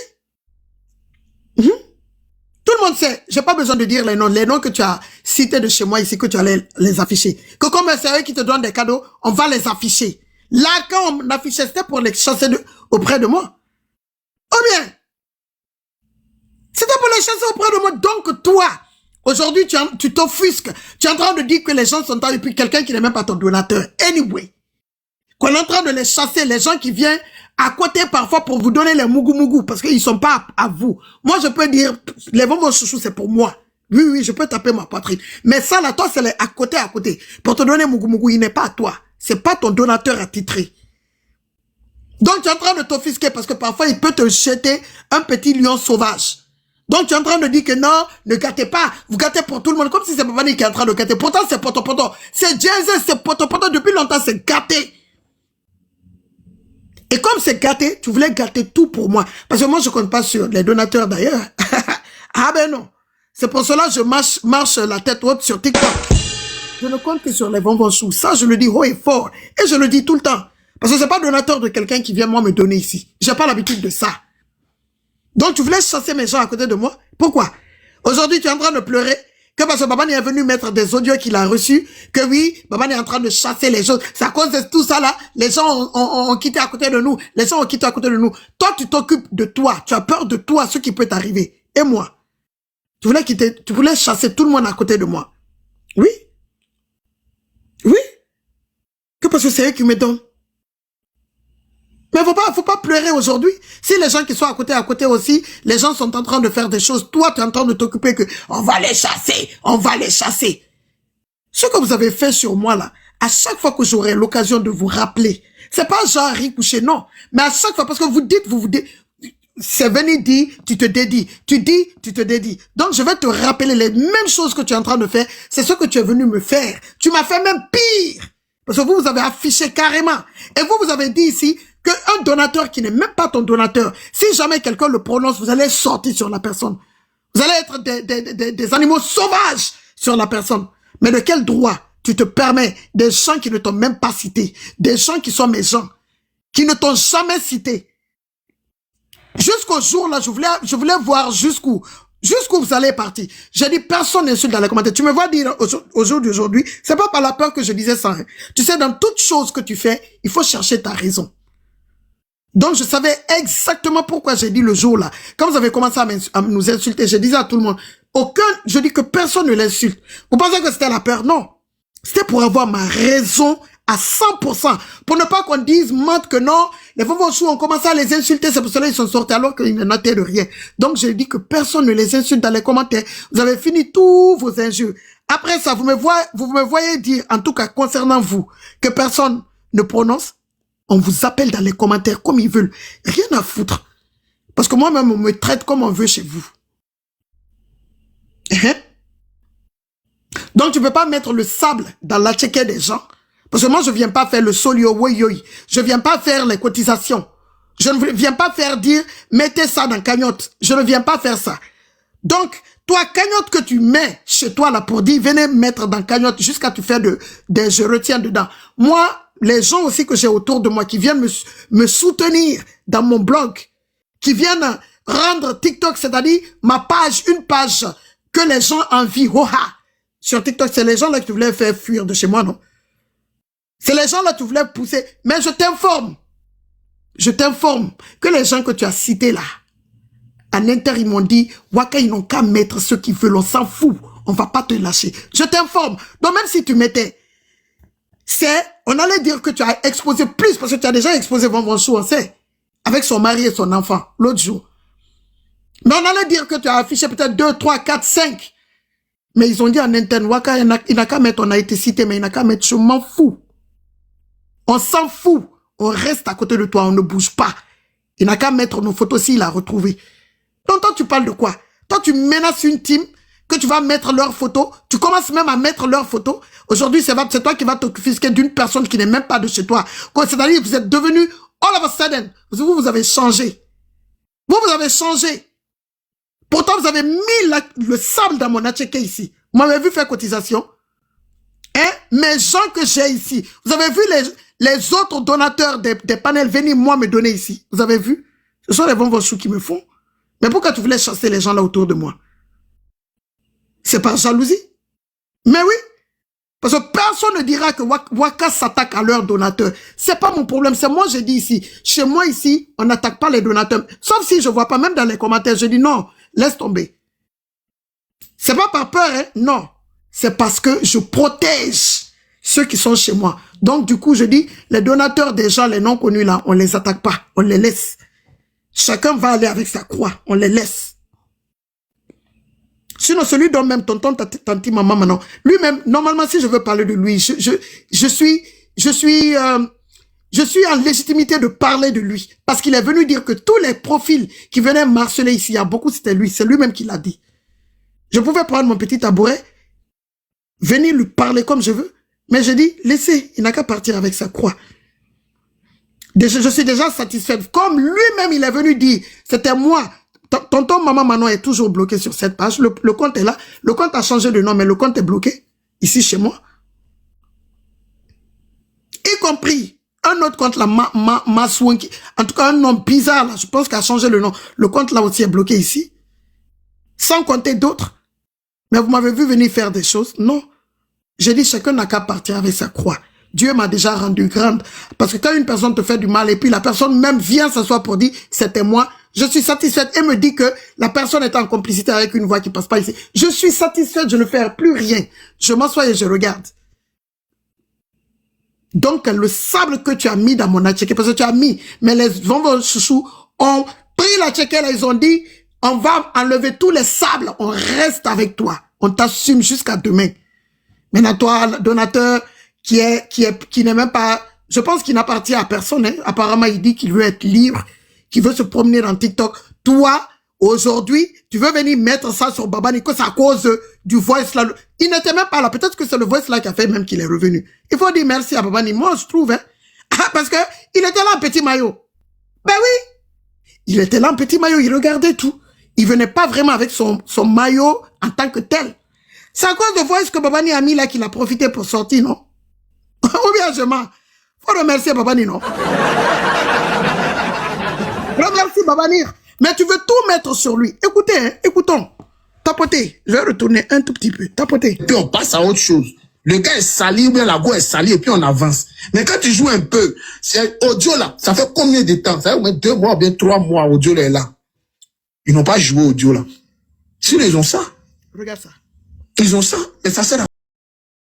Tout le monde sait, j'ai pas besoin de dire les noms que tu as cités de chez moi ici, que tu allais les afficher. Que comme c'est eux qui te donnent des cadeaux, on va les afficher. Là, quand on affichait, c'était pour les chasser auprès de moi. Ou bien? C'était pour les chasser auprès de moi. Donc toi, aujourd'hui, tu t'offusques. Tu es en train de dire que les gens sont là depuis quelqu'un qui n'est même pas ton donateur. Anyway. Qu'on est en train de les chasser, les gens qui viennent à côté parfois pour vous donner les mougou-mougou, parce qu'ils sont pas à vous. Moi, je peux dire, les bonbons chouchou, c'est pour moi. Oui, je peux taper ma poitrine. Mais ça, là, toi, c'est les à côté. Pour te donner mougou-mougou, il n'est pas à toi. C'est pas ton donateur attitré. Donc, tu es en train de t'offusquer parce que parfois, il peut te jeter un petit lion sauvage. Donc, tu es en train de dire que non, ne gâtez pas. Vous gâtez pour tout le monde, comme si c'est Babani qui est en train de gâter. Pourtant, c'est poto. C'est Jay-Z, c'est poto. Depuis longtemps, c'est gâté. Et comme c'est gâté, tu voulais gâter tout pour moi. Parce que moi, je compte pas sur les donateurs d'ailleurs. Ah ben non. C'est pour cela que je marche la tête haute sur TikTok. Je ne compte que sur les bonbons choux. Ça, je le dis haut et fort. Et je le dis tout le temps. Parce que c'est pas donateur de quelqu'un qui vient moi me donner ici. J'ai pas l'habitude de ça. Donc, tu voulais chasser mes gens à côté de moi? Pourquoi? Aujourd'hui, tu es en train de pleurer que parce que Babani est venu mettre des audios qu'il a reçus, que oui, Babani est en train de chasser les choses. C'est à cause de tout ça là, les gens ont quitté à côté de nous. Les gens ont quitté à côté de nous. Toi, tu t'occupes de toi. Tu as peur de toi, ce qui peut t'arriver. Et moi? Tu voulais chasser tout le monde à côté de moi. Oui? Oui? Que parce que c'est eux qui me donnent. Mais faut pas pleurer aujourd'hui. Si les gens qui sont à côté aussi, les gens sont en train de faire des choses, toi, tu es en train de t'occuper que on va les chasser. Ce que vous avez fait sur moi, là, à chaque fois que j'aurai l'occasion de vous rappeler, c'est pas genre ricoucher, non. Mais à chaque fois, parce que vous dites, c'est venu dire, tu te dédies. Tu dis, tu te dédies. Donc, je vais te rappeler les mêmes choses que tu es en train de faire. C'est ce que tu es venu me faire. Tu m'as fait même pire. Parce que vous avez affiché carrément. Et vous avez dit ici qu'un donateur qui n'est même pas ton donateur, si jamais quelqu'un le prononce, vous allez sortir sur la personne. Vous allez être des animaux sauvages sur la personne. Mais de quel droit tu te permets des gens qui ne t'ont même pas cité, des gens qui sont méchants, qui ne t'ont jamais cité? Jusqu'au jour là, je voulais voir jusqu'où vous allez partir. J'ai dit, personne n'insulte dans les commentaires. Tu me vois dire au jour d'aujourd'hui, c'est pas par la peur que je disais ça. Hein. Tu sais, dans toute chose que tu fais, il faut chercher ta raison. Donc, je savais exactement pourquoi j'ai dit le jour là. Quand vous avez commencé à nous insulter, je disais à tout le monde, je dis que personne ne l'insulte. Vous pensez que c'était la peur? Non. C'était pour avoir ma raison à 100%. Pour ne pas qu'on dise, mente que non, les Vovochou ont commencé à les insulter, c'est pour cela qu'ils sont sortis alors qu'ils n'en étaient de rien. Donc, j'ai dit que personne ne les insulte dans les commentaires. Vous avez fini tous vos injures. Après ça, vous me voyez dire, en tout cas concernant vous, que personne ne prononce. On vous appelle dans les commentaires comme ils veulent. Rien à foutre. Parce que moi-même, on me traite comme on veut chez vous. Donc, tu ne peux pas mettre le sable dans la tchéquée des gens. Parce que moi, je ne viens pas faire le solio woyoy. Je ne viens pas faire les cotisations. Je ne viens pas faire dire, mettez ça dans cagnotte. Je ne viens pas faire ça. Donc, toi, cagnotte que tu mets chez toi là pour dire, venez mettre dans cagnotte jusqu'à tu faire des je retiens dedans. Moi, les gens aussi que j'ai autour de moi qui viennent me soutenir dans mon blog, qui viennent rendre TikTok, c'est-à-dire ma page, une page que les gens envient. Sur TikTok, c'est les gens là que tu voulais faire fuir de chez moi, non? C'est les gens là que tu voulais pousser. Mais je t'informe que les gens que tu as cités là, en inter, ils m'ont dit, Waka, ils n'ont qu'à mettre ce qu'ils veulent, on s'en fout, on va pas te lâcher. Je t'informe. Donc même si tu mettais, on allait dire que tu as exposé plus, parce que tu as déjà exposé Vonchou, on sait, avec son mari et son enfant, l'autre jour. Mais on allait dire que tu as affiché peut-être 2, 3, 4, 5. Mais ils ont dit en interne, Waka, il n'a qu'à mettre, on a été cité, mais il n'a qu'à mettre, je m'en fous. On s'en fout. On reste à côté de toi, on ne bouge pas. Il n'a qu'à mettre nos photos s'il a retrouvé. Donc toi, tu parles de quoi? Toi, tu menaces une team que tu vas mettre leurs photos. Tu commences même à mettre leurs photos. Aujourd'hui, c'est toi qui vas t'offusquer d'une personne qui n'est même pas de chez toi. C'est-à-dire que vous êtes devenu, all of a sudden, vous avez changé. Vous avez changé. Pourtant, vous avez mis le sable dans mon atchéké ici. Vous m'avez vu faire cotisation. Hein? Mes gens que j'ai ici. Vous avez vu les autres donateurs des panels venir moi me donner ici. Vous avez vu? Ce sont les Vonvochou qui me font. Mais pourquoi tu voulais chasser les gens là autour de moi? C'est par jalousie. Mais oui. Parce que personne ne dira que Waka s'attaque à leurs donateurs. C'est pas mon problème. C'est moi, j'ai dit ici. Chez moi ici, on n'attaque pas les donateurs. Sauf si je vois pas, même dans les commentaires, je dis non, laisse tomber. C'est pas par peur, hein? Non. C'est parce que je protège ceux qui sont chez moi. Donc, du coup, je dis, les donateurs des gens, les non connus là, on les attaque pas. On les laisse. Chacun va aller avec sa croix. On les laisse. Sinon, celui dont même tonton, tanti, maman, maintenant, lui-même, normalement, si je veux parler de lui, je suis en légitimité de parler de lui. Parce qu'il est venu dire que tous les profils qui venaient marceler ici, il y a beaucoup, c'était lui. C'est lui-même qui l'a dit. Je pouvais prendre mon petit tabouret, venir lui parler comme je veux, mais je dis, laissez, il n'a qu'à partir avec sa croix. Je suis déjà satisfaite. Comme lui-même, il est venu dire, c'était moi. Tonton Maman Manon est toujours bloqué sur cette page. Le compte est là. Le compte a changé de nom, mais le compte est bloqué. Ici, chez moi. Y compris un autre compte là, Maswanki. En tout cas, un nom bizarre là. Je pense qu'il a changé le nom. Le compte là aussi est bloqué ici. Sans compter d'autres. Mais vous m'avez vu venir faire des choses? Non. J'ai dit, chacun n'a qu'à partir avec sa croix. Dieu m'a déjà rendu grande. Parce que quand une personne te fait du mal et puis la personne même vient s'asseoir pour dire, c'était moi, je suis satisfaite et me dit que la personne est en complicité avec une voix qui passe pas ici. Je suis satisfaite, je ne fais plus rien. Je m'assois et je regarde. Donc, le sable que tu as mis dans mon atchéké, parce que tu as mis, mais les Vonvochou ont pris l'atchéké là, ils ont dit, on va enlever tous les sables, on reste avec toi. On t'assume jusqu'à demain. Maintenant, toi, donateur, qui n'est même pas, je pense qu'il n'appartient à personne, hein. Apparemment, il dit qu'il veut être libre, qu'il veut se promener dans TikTok. Toi, Aujourd'hui, tu veux venir mettre ça sur Baba Nico, c'est à cause du voice là. Il n'était même pas là. Peut-être que c'est le voice là qui a fait même qu'il est revenu. Il faut dire merci à Baba Nico. Moi, je trouve, hein. Parce que il était là en petit maillot. Ben oui. Il était là en petit maillot, il regardait tout. Il venait pas vraiment avec son maillot en tant que tel. C'est à cause de voice que Baba Ni a mis là qu'il a profité pour sortir, non? Ou bien je mens. Faut remercier Baba Ni, non? Remercie Baba Ni. Mais tu veux tout mettre sur lui. Écoutez, hein, écoutons. Tapotez. Je vais retourner un tout petit peu. Tapotez. Puis on passe à autre chose. Le gars est sali ou bien la go est sali et puis on avance. Mais quand tu joues un peu, c'est audio là, ça fait combien de temps? Ça fait au moins 2 mois ou bien 3 mois, audio là est là. Ils n'ont pas joué audio là. S'ils ont ça. Regarde ça. Ils ont ça, mais ça sert à